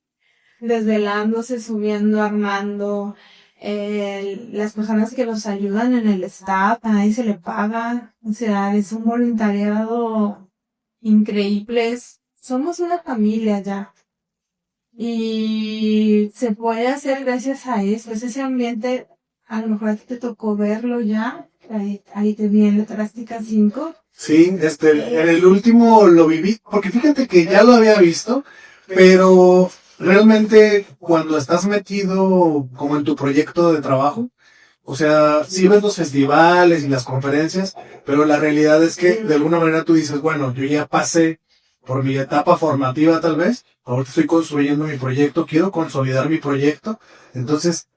desvelándose, subiendo, armando, las personas que nos ayudan en el staff, a nadie se le paga, o sea, es un voluntariado increíble, somos una familia ya. Y se puede hacer gracias a eso, es ese ambiente, a lo mejor a ti te tocó verlo ya, ahí te vi en Letrástica 5. Sí, en el último lo viví, porque fíjate que ya lo había visto, pero realmente cuando estás metido como en tu proyecto de trabajo, o sea, sí ves los festivales y las conferencias, pero la realidad es que de alguna manera tú dices, bueno, yo ya pasé por mi etapa formativa tal vez, ahorita estoy construyendo mi proyecto, quiero consolidar mi proyecto, entonces,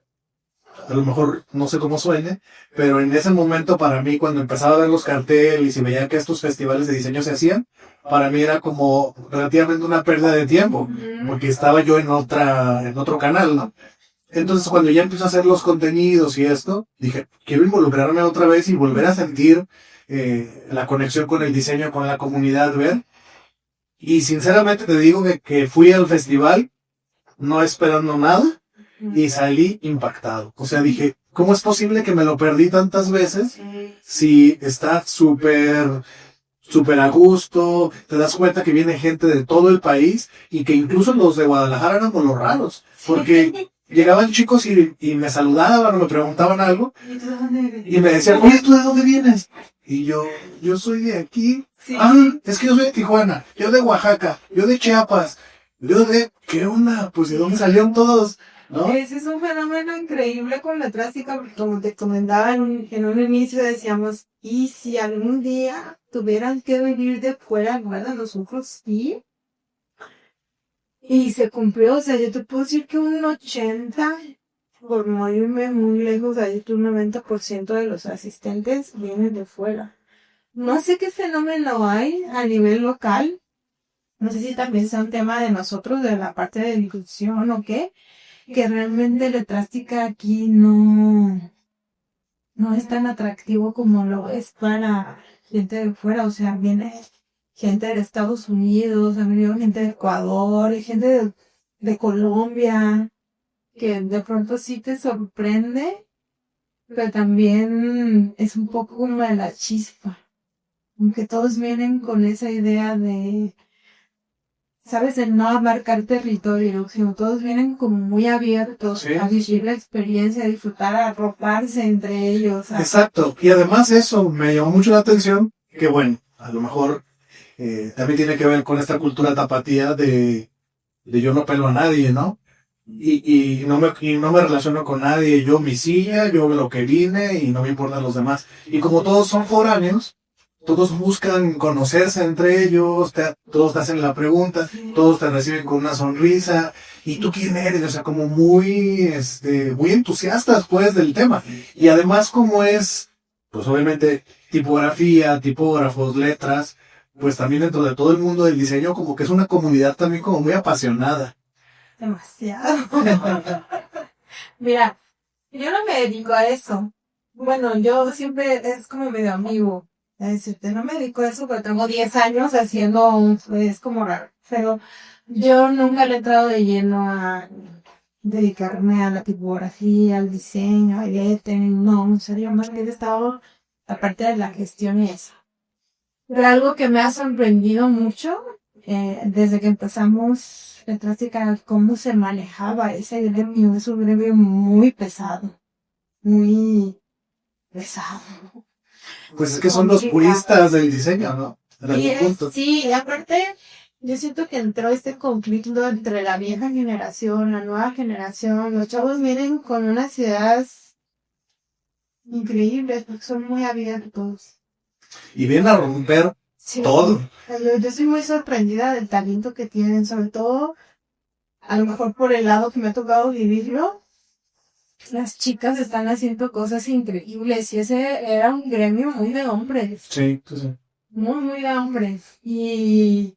a lo mejor no sé cómo suene, pero en ese momento para mí cuando empezaba a ver los carteles y veía que estos festivales de diseño se hacían, para mí era como relativamente una pérdida de tiempo, porque estaba yo en otro canal, ¿no? Entonces cuando ya empiezo a hacer los contenidos y esto, dije, quiero involucrarme otra vez y volver a sentir la conexión con el diseño, con la comunidad, ver. Y sinceramente te digo que fui al festival no esperando nada y salí impactado. O sea, dije, ¿cómo es posible que me lo perdí tantas veces si está súper a gusto? Te das cuenta que viene gente de todo el país y que incluso los de Guadalajara eran como los raros, porque llegaban chicos y me saludaban o me preguntaban algo y me decían, oye, ¿tú de dónde vienes? Y yo soy de aquí. Sí. Ah, es que yo soy de Tijuana, yo de Oaxaca, yo de Chiapas, ¿qué onda? Pues ¿de dónde salieron todos? ¿No? Ese es un fenómeno increíble con la plástica, porque como te comentaba en un inicio decíamos, y si algún día tuvieran que venir de fuera, ¿verdad? Nosotros sí. Y se cumplió, o sea, yo te puedo decir que un 80, por no irme muy lejos, hay un 90% de los asistentes vienen de fuera. No sé qué fenómeno hay a nivel local, no sé si también sea un tema de nosotros, de la parte de difusión o qué, que realmente Letrástica aquí no es tan atractivo como lo es para gente de fuera, o sea, viene gente de Estados Unidos, ha venido gente de Ecuador, gente de Colombia, que de pronto sí te sorprende, pero también es un poco como de la chispa, aunque todos vienen con esa idea de, sabes, de no abarcar territorio, sino todos vienen como muy abiertos Sí. a vivir la experiencia, a disfrutar, a arroparse entre ellos. Exacto, y además eso me llamó mucho la atención, que bueno, a lo mejor también tiene que ver con esta cultura tapatía de yo no pelo a nadie, ¿no? Y no me relaciono con nadie, yo mi silla, yo lo que vine y no me importan los demás. Y como todos son foráneos, todos buscan conocerse entre ellos, todos te hacen la pregunta, todos te reciben con una sonrisa, ¿y tú quién eres? O sea, como muy, muy entusiastas, pues, del tema. Y además como es, pues obviamente, tipografía, tipógrafos, letras, pues también dentro de todo el mundo del diseño, como que es una comunidad también como muy apasionada. Demasiado. Mira, yo no me dedico a eso. Bueno, yo siempre es como medio amigo. Es decirte, no me dedico a eso, pero tengo 10 años haciendo es como raro. Pero yo nunca le he entrado de lleno a dedicarme a la tipografía, al diseño, al lettering, no, en serio, más bien he estado aparte de la gestión y eso. Pero algo que me ha sorprendido mucho, desde que empezamos Letrástica, cómo se manejaba ese gremio, es un gremio muy pesado, muy pesado. Pues es que son los puristas del diseño, ¿no? En algún punto. Sí, y aparte, yo siento que entró este conflicto entre la vieja generación, la nueva generación. Los chavos vienen con unas ideas increíbles, porque son muy abiertos. Y vienen a romper todo. Yo soy muy sorprendida del talento que tienen, sobre todo, a lo mejor por el lado que me ha tocado vivirlo. Las chicas están haciendo cosas increíbles y ese era un gremio muy de hombres. Sí, sí. Muy, muy de hombres. Y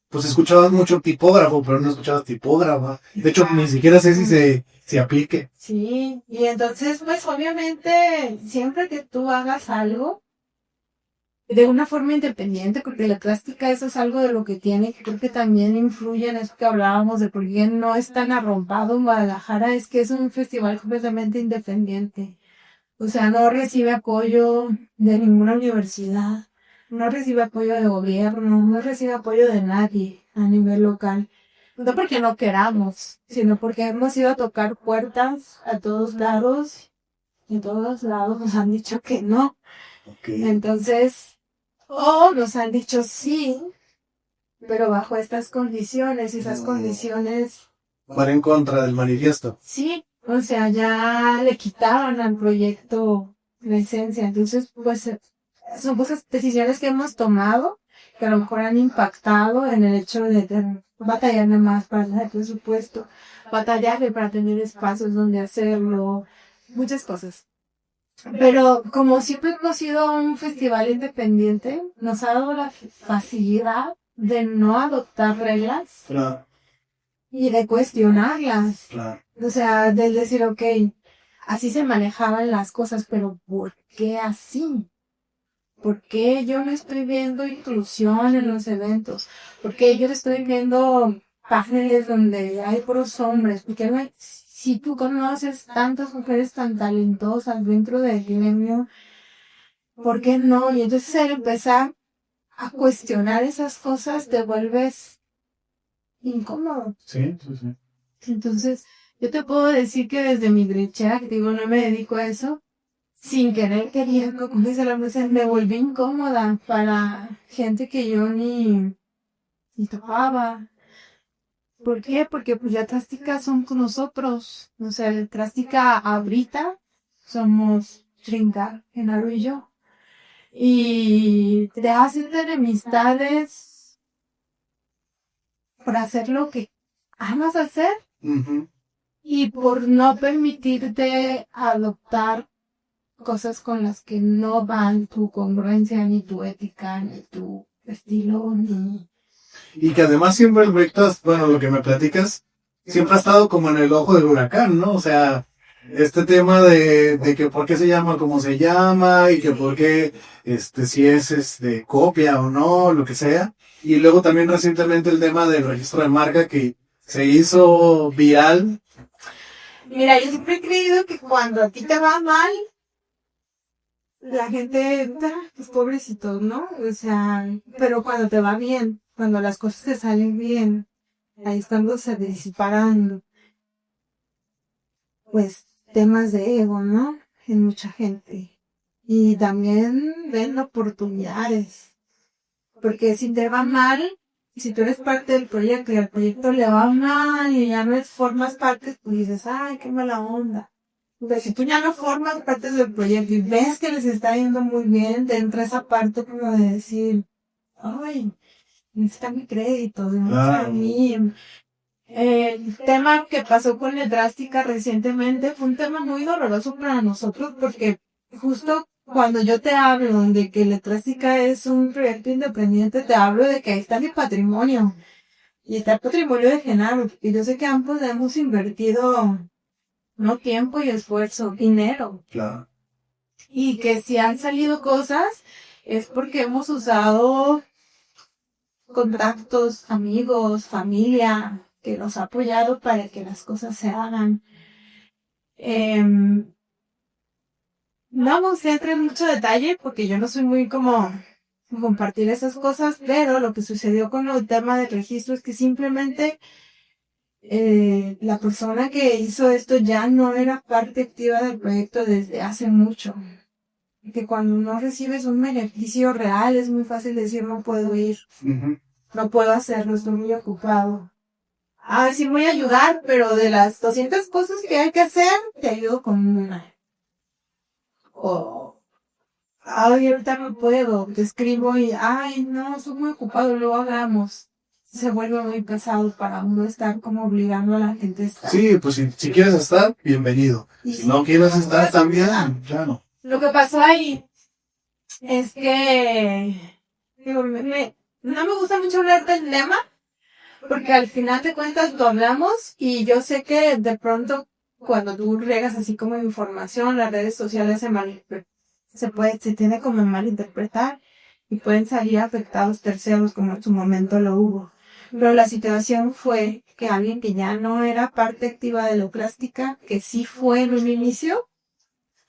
pues escuchabas mucho tipógrafo, pero no escuchabas tipógrafa. De hecho, ni siquiera sé si se aplique. Sí, y entonces, pues obviamente, siempre que tú hagas algo, de una forma independiente, porque la plástica eso es algo de lo que tiene, que creo que también influye en eso que hablábamos de por qué no es tan arrompado en Guadalajara, es que es un festival completamente independiente. O sea, no recibe apoyo de ninguna universidad, no recibe apoyo de gobierno, no recibe apoyo de nadie a nivel local. No porque no queramos, sino porque hemos ido a tocar puertas a todos lados, y en todos lados nos han dicho que no. Okay. Entonces, nos han dicho sí, pero bajo estas condiciones, y esas condiciones van en contra del manifiesto. Sí, o sea, ya le quitaron al proyecto la esencia. Entonces, pues, son cosas, decisiones que hemos tomado que a lo mejor han impactado en el hecho de batallarle más para el presupuesto, batallarle para tener espacios donde hacerlo, muchas cosas. Pero como siempre hemos sido un festival independiente, nos ha dado la facilidad de no adoptar reglas. Claro. Y de cuestionarlas. Claro. O sea, de decir, ok, así se manejaban las cosas, pero ¿por qué así? ¿Por qué yo no estoy viendo inclusión en los eventos? ¿Por qué yo estoy viendo paneles donde hay puros hombres? ¿Por qué no hay, si tú conoces tantas mujeres tan talentosas dentro del gremio, ¿por qué no? Y entonces al empezar a cuestionar esas cosas te vuelves incómodo. Sí, sí, sí. Entonces, yo te puedo decir que desde mi brechera, que digo, no me dedico a eso, sin querer queriendo, como dice la frase, me volví incómoda para gente que yo ni topaba. ¿Por qué? Porque pues ya Trástica son con nosotros. O sea, el Trástica ahorita somos Trinca, Genaro y yo. Y te hacen enemistades por hacer lo que amas hacer. Uh-huh. Y por no permitirte adoptar cosas con las que no van tu congruencia, ni tu ética, ni tu estilo, ni... Y que además siempre el proyecto, bueno, lo que me platicas, siempre ha estado como en el ojo del huracán, ¿no? O sea, este tema de que por qué se llama como se llama y que por qué, si es, copia o no, lo que sea. Y luego también recientemente el tema del registro de marca que se hizo viral. Mira, yo siempre he creído que cuando a ti te va mal, la gente, pues pobrecitos, ¿no? O sea, pero cuando te va bien, cuando las cosas te salen bien, ahí es cuando se disiparán, pues, temas de ego, ¿no? En mucha gente. Y también ven oportunidades. Porque si te va mal, si tú eres parte del proyecto y al proyecto le va mal y ya no formas parte, pues dices, ay, qué mala onda. Pero si tú ya no formas parte del proyecto y ves que les está yendo muy bien, te entra esa parte como de decir, ay, necesita mi crédito, de a mí. El tema que pasó con Letrástica recientemente fue un tema muy doloroso para nosotros porque justo cuando yo te hablo de que Letrástica es un proyecto independiente, te hablo de que ahí está mi patrimonio y está el patrimonio de Genaro. Y yo sé que ambos le hemos invertido no tiempo y esfuerzo, dinero. Claro. Y que si han salido cosas es porque hemos usado contactos, amigos, familia, que nos ha apoyado para que las cosas se hagan. No vamos a entrar en mucho detalle porque yo no soy muy como compartir esas cosas, pero lo que sucedió con el tema del registro es que simplemente la persona que hizo esto ya no era parte activa del proyecto desde hace mucho. Que cuando no recibes un beneficio real es muy fácil decir no puedo ir, no puedo hacerlo, estoy muy ocupado. Ah, sí voy a ayudar, pero de las 200 cosas que hay que hacer, te ayudo con una. O, ay, ahorita no puedo, te escribo y, ay, no, estoy muy ocupado, luego hablamos. Se vuelve muy pesado para uno estar como obligando a la gente a estar. Sí, pues si quieres estar, bienvenido. Y si no quieres estar, también, claro. Lo que pasó ahí es que, digo, no me gusta mucho hablar del tema, porque al final de cuentas lo hablamos y yo sé que de pronto cuando tú regas así como información, las redes sociales se tiene como malinterpretar y pueden salir afectados terceros como en su momento lo hubo. Pero la situación fue que alguien que ya no era parte activa de Letrástica, que sí fue en un inicio,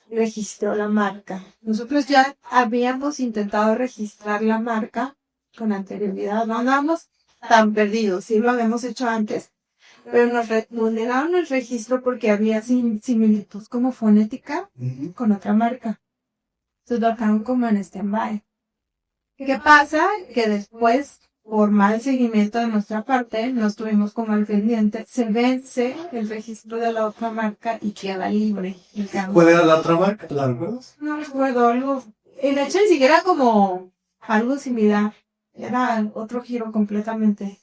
registró la marca. Nosotros ya habíamos intentado registrar la marca con anterioridad, no andábamos tan perdidos, sí lo habíamos hecho antes, pero nos negaron el registro porque había similitud como fonética con otra marca. Entonces lo dejaron como en stand-by. ¿Qué pasa? Que después, por mal seguimiento de nuestra parte, nos tuvimos como al pendiente, se vence el registro de la otra marca y queda libre. ¿Cuál era la otra marca? ¿La recuerdas? No recuerdo, algo, en hecho ni siquiera como algo similar, era otro giro completamente.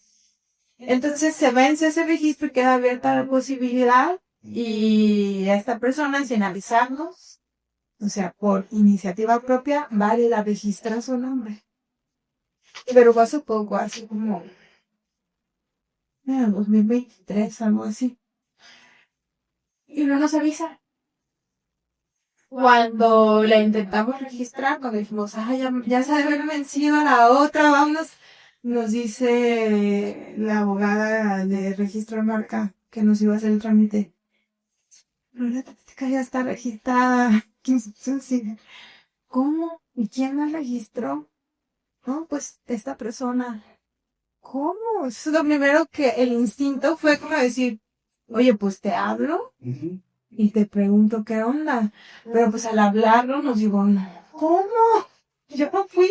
Entonces se vence ese registro y queda abierta la posibilidad y esta persona sin avisarnos, o sea, por iniciativa propia, va y la registra su nombre. Pero fue hace poco, así como en 2023, algo así. Y no nos avisa. Cuando la intentamos registrar, cuando dijimos, ya se debe haber vencido la otra, vamos, nos dice la abogada de registro de marca que nos iba a hacer el trámite. Pero la táctica ya está registrada. ¿Cómo? ¿Y quién la registró? No, pues esta persona. ¿Cómo? Eso es lo primero que el instinto fue como decir, oye, pues te hablo y te pregunto qué onda. Pero pues al hablarlo nos digo, no, ¿cómo? Yo no fui.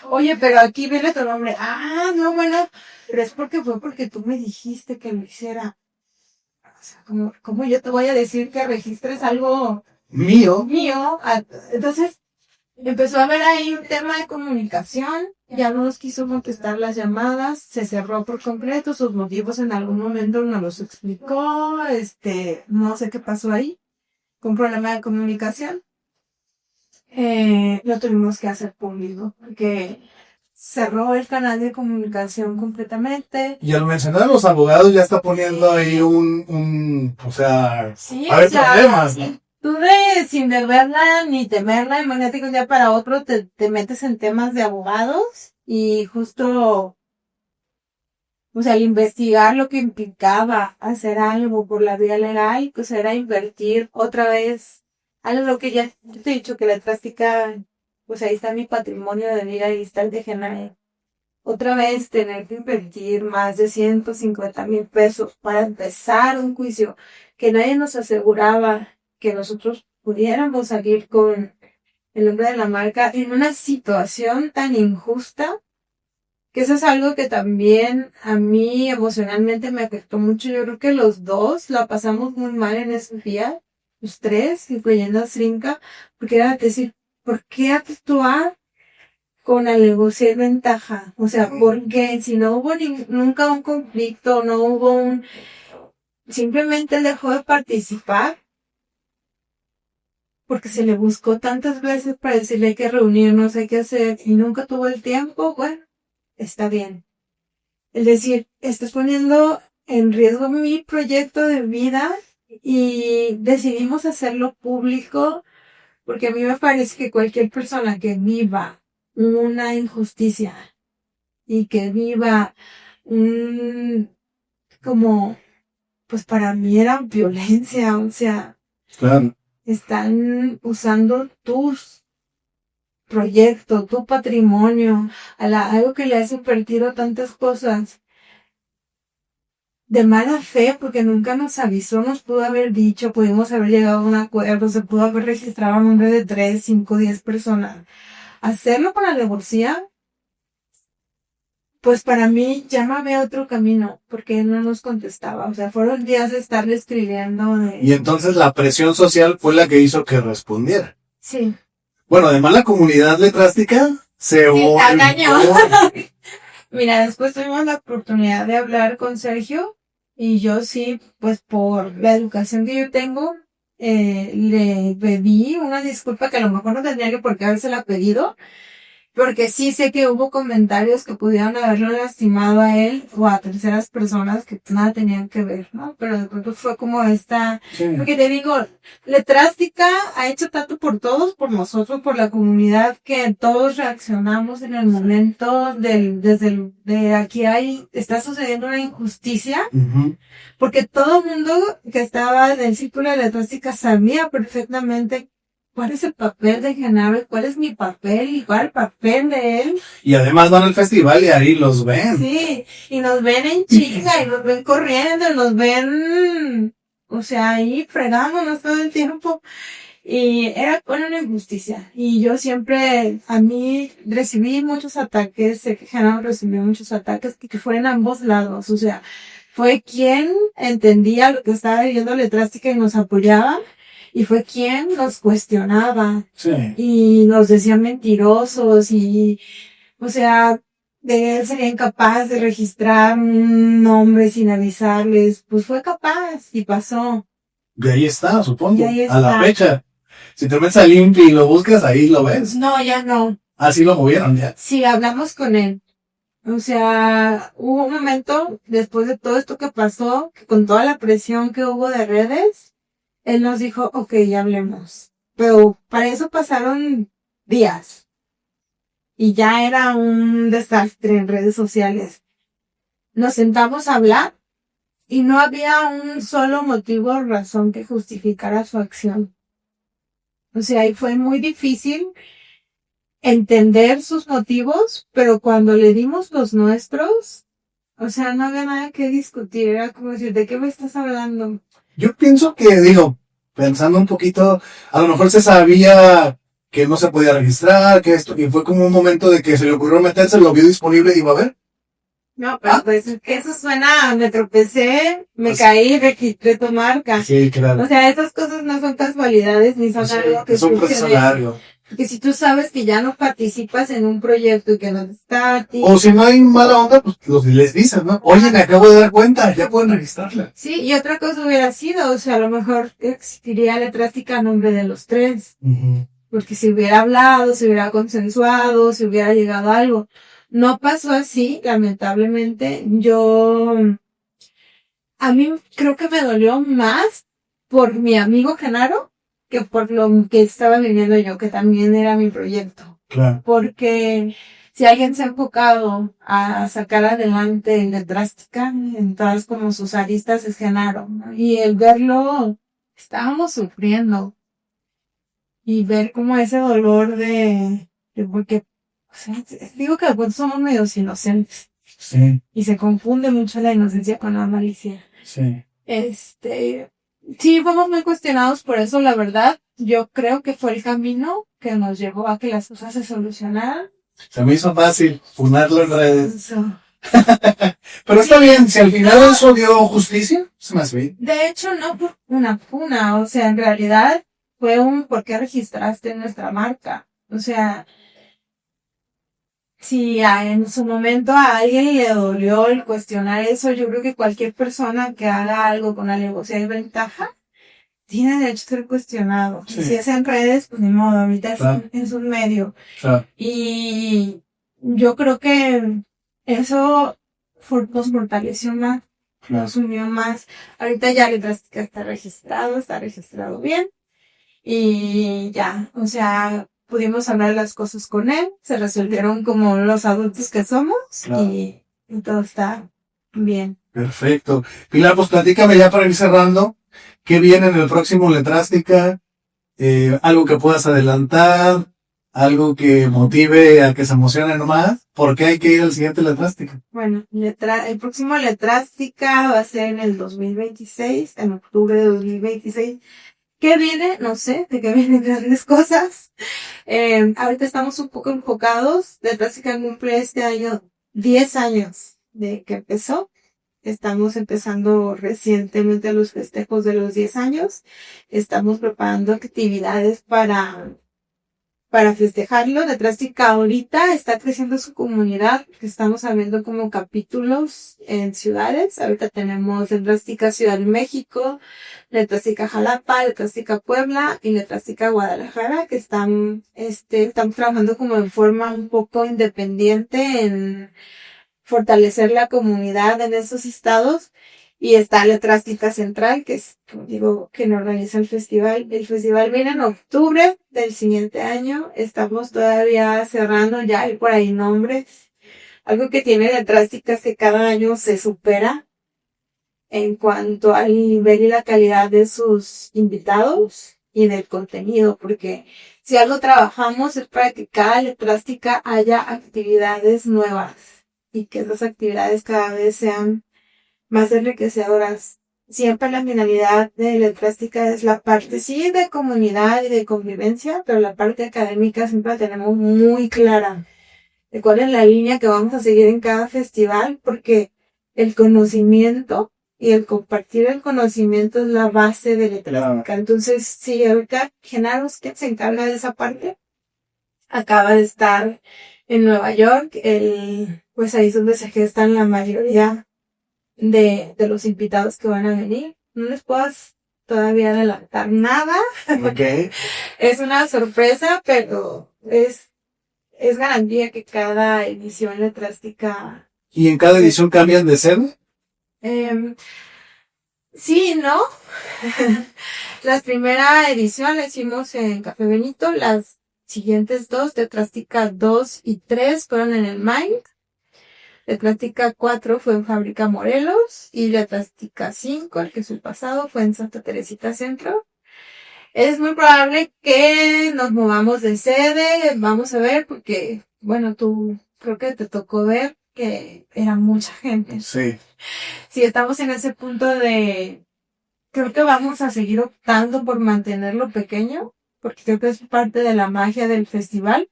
Oye, pero aquí viene tu nombre. Ah, no, bueno, pero es porque tú me dijiste que lo hiciera. O sea, ¿cómo yo te voy a decir que registres algo mío? Entonces, empezó a haber ahí un tema de comunicación, ya no nos quiso contestar las llamadas, se cerró por completo, sus motivos en algún momento nos los explicó, no sé qué pasó ahí, con un problema de comunicación. Lo tuvimos que hacer público, porque cerró el canal de comunicación completamente. Y al mencionar a los abogados ya está poniendo ahí o sea, Sí, a ver, problemas, ¿no? Tú sin verla ni temerla, imagínate que un día para otro te metes en temas de abogados y justo, o sea, al investigar lo que implicaba hacer algo por la vía legal, pues era invertir otra vez algo lo que ya yo te he dicho que la plástica, pues ahí está mi patrimonio de vida, ahí está el de Genare. Otra vez tener que invertir más de 150,000 pesos para empezar un juicio que nadie nos aseguraba que nosotros pudiéramos salir con el nombre de la marca en una situación tan injusta, que eso es algo que también a mí emocionalmente me afectó mucho. Yo creo que los dos la pasamos muy mal en esos días, los tres, incluyendo a Srinka, porque era decir, ¿por qué actuar con alevosía y ventaja? O sea, ¿por qué? Si no hubo nunca un conflicto, no hubo simplemente él dejó de participar porque se le buscó tantas veces para decirle hay que reunirnos, hay que hacer, y nunca tuvo el tiempo. Bueno, está bien. Es decir, estás poniendo en riesgo mi proyecto de vida y decidimos hacerlo público porque a mí me parece que cualquier persona que viva una injusticia y que viva como, pues para mí era violencia, o sea, Claro. están usando tus proyecto, tu patrimonio, algo que le has invertido tantas cosas de mala fe, porque nunca nos avisó, nos pudo haber dicho, pudimos haber llegado a un acuerdo, se pudo haber registrado a nombre de 3, 5, 10 personas. Hacerlo con alevosía, pues para mí ya no había otro camino, porque él no nos contestaba. O sea, fueron días de estarle escribiendo. Y entonces la presión social fue la que hizo que respondiera. Sí. Bueno, además la comunidad letrástica se engañó. Mira, después tuvimos la oportunidad de hablar con Sergio y yo sí, pues por la educación que yo tengo, le pedí una disculpa que a lo mejor no tendría que por qué habérsela pedido, porque sí sé que hubo comentarios que pudieron haberlo lastimado a él o a terceras personas que nada tenían que ver, ¿no? Pero de pronto fue como porque te digo, Letrástica ha hecho tanto por todos, por nosotros, por la comunidad, que todos reaccionamos en el momento de aquí está sucediendo una injusticia, porque todo el mundo que estaba en el círculo de Letrástica sabía perfectamente cuál es el papel de Genaro, cuál es mi papel y cuál es el papel de él. Y además van al festival y ahí los ven. Sí, y nos ven en chinga, y nos ven corriendo, y nos ven, o sea, ahí fregándonos todo el tiempo. Y era una injusticia. Y yo siempre, a mí, recibí muchos ataques, sé que Genaro recibió muchos ataques, que fueron a ambos lados. O sea, fue quien entendía lo que estaba viviendo Letrástica y nos apoyaba. Y fue quien nos cuestionaba. Sí. Y nos decía mentirosos y, o sea, de él sería incapaz de registrar un nombre sin avisarles. Pues fue capaz y pasó. Y ahí está, supongo. Y ahí está. A la fecha. Si te metes al INPI y lo buscas, ahí lo ves. No, ya no. Así lo movieron ya. Sí, hablamos con él. O sea, hubo un momento, después de todo esto que pasó, que con toda la presión que hubo de redes, él nos dijo, ok, ya hablemos. Pero para eso pasaron días. Y ya era un desastre en redes sociales. Nos sentamos a hablar y no había un solo motivo o razón que justificara su acción. O sea, y fue muy difícil entender sus motivos, pero cuando le dimos los nuestros, o sea, no había nada que discutir. Era como decir, ¿de qué me estás hablando? Yo pienso que, pensando un poquito, a lo mejor se sabía que no se podía registrar, que esto, y fue como un momento de que se le ocurrió meterse, lo vio disponible y iba a ver. No, pero pues es que eso suena, me tropecé, me caí, registré tu marca. Sí, claro. O sea, esas cosas no son casualidades, ni son algo que es un proceso largo. Porque si tú sabes que ya no participas en un proyecto y que no está a ti. O si no hay mala onda, pues les dices, ¿no? Oye, me acabo de dar cuenta, ya pueden registrarla. Sí, y otra cosa hubiera sido, o sea, a lo mejor existiría Letrástica a nombre de los tres. Porque si hubiera hablado, si hubiera consensuado, si hubiera llegado a algo. No pasó así, lamentablemente. A mí creo que me dolió más por mi amigo Genaro que por lo que estaba viviendo yo, que también era mi proyecto. Claro. Porque si alguien se ha enfocado a sacar adelante en Drástica, en todas como sus aristas, es Genaro, ¿no? Y el verlo, estábamos sufriendo. Y ver como ese dolor porque, o sea, digo que pues somos medios inocentes. Sí. Y se confunde mucho la inocencia con la malicia. Sí. Sí, fuimos muy cuestionados por eso, la verdad. Yo creo que fue el camino que nos llevó a que las cosas se solucionaran. Se me hizo fácil funarlo en redes. Eso. Pero está bien, si al final eso dio justicia, se me hace bien. De hecho, no fue una funa, o sea, en realidad fue ¿por qué registraste nuestra marca? O sea, si en su momento a alguien le dolió el cuestionar eso, yo creo que cualquier persona que haga algo con alevosía y ventaja tiene derecho a ser cuestionado. Sí. Si es en redes, pues ni modo, ahorita Claro. es un medio. Claro. Y yo creo que eso nos fortaleció más, Claro. nos unió más. Ahorita ya Drástica está registrado bien. Y ya, o sea, pudimos hablar las cosas con él, se resolvieron como los adultos que somos. Claro. Y todo está bien. Perfecto. Pilar, pues platícame ya para ir cerrando. ¿Qué viene en el próximo Letrástica? Algo que puedas adelantar, algo que motive a que se emocionen más. ¿Por qué hay que ir al siguiente Letrástica? Bueno, el próximo Letrástica va a ser en el 2026, en octubre de 2026. ¿Qué viene? No sé, de qué vienen grandes cosas. Ahorita estamos un poco enfocados. Letrástica cumple este año 10 años de que empezó. Estamos empezando recientemente los festejos de los 10 años. Estamos preparando actividades para festejarlo. Drástica ahorita está creciendo su comunidad, que estamos abriendo como capítulos en ciudades. Ahorita tenemos Drástica Ciudad de México, Drástica Jalapa, Drástica Puebla y Drástica Guadalajara, que estamos trabajando como en forma un poco independiente en fortalecer la comunidad en esos estados. Y está la Drástica Central, que es, como digo, que nos organiza el festival. El festival viene en octubre del siguiente año. Estamos todavía cerrando, ya hay por ahí nombres. Algo que tiene la Drástica es que cada año se supera en cuanto al nivel y la calidad de sus invitados y del contenido, porque si algo trabajamos es para que cada Drástica haya actividades nuevas y que esas actividades cada vez sean más enriquecedoras. Siempre la finalidad de Letrástica es la parte, sí, de comunidad y de convivencia, pero la parte académica siempre la tenemos muy clara de cuál es la línea que vamos a seguir en cada festival, porque el conocimiento y el compartir el conocimiento es la base de Letrástica. Claro. Entonces, sí, ahorita Genaro, quien se encarga de esa parte, acaba de estar en Nueva York, pues ahí es donde se gestan la mayoría de los invitados que van a venir. No les puedo todavía adelantar nada. Okay. Es una sorpresa, pero es garantía que cada edición Letrástica. ¿Y en cada edición cambian de sede? Sí, ¿no? La primera edición la hicimos en Café Benito, las siguientes dos, Letrástica 2 y 3, fueron en el Mind. Letrástica 4 fue en Fábrica Morelos y Letrástica 5, el que es el pasado, fue en Santa Teresita Centro. Es muy probable que nos movamos de sede, vamos a ver, porque, bueno, tú creo que te tocó ver que era mucha gente. Sí. Sí, estamos en ese punto creo que vamos a seguir optando por mantenerlo pequeño, porque creo que es parte de la magia del festival.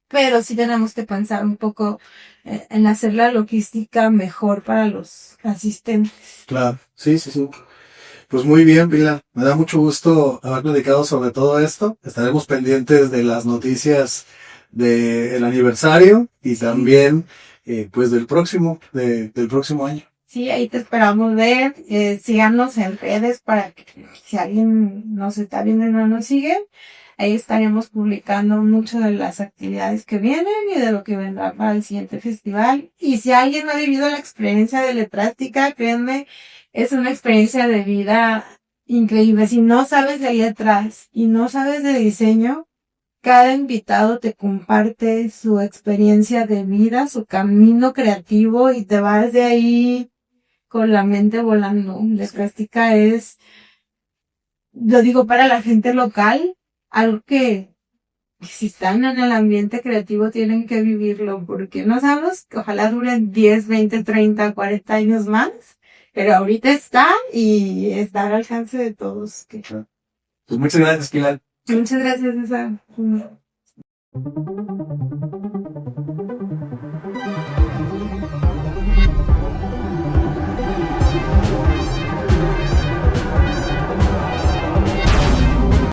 Pero sí tenemos que pensar un poco en hacer la logística mejor para los asistentes. Claro, sí. Pues muy bien, Pilar. Me da mucho gusto haber platicado sobre todo esto. Estaremos pendientes de las noticias del aniversario y también pues del próximo año. Sí, ahí te esperamos ver. Síganos en redes para que si alguien nos está viendo y no nos sigue. Ahí estaremos publicando mucho de las actividades que vienen y de lo que vendrá para el siguiente festival. Y si alguien no ha vivido la experiencia de Letrástica, créanme, es una experiencia de vida increíble. Si no sabes de letras y no sabes de diseño, cada invitado te comparte su experiencia de vida, su camino creativo y te vas de ahí con la mente volando. Letrástica es, lo digo para la gente local, algo que si están en el ambiente creativo tienen que vivirlo, porque no sabemos que ojalá duren 10, 20, 30, 40 años más, pero ahorita está y está al alcance de todos. Pues muchas gracias, Pilar. Muchas gracias, César.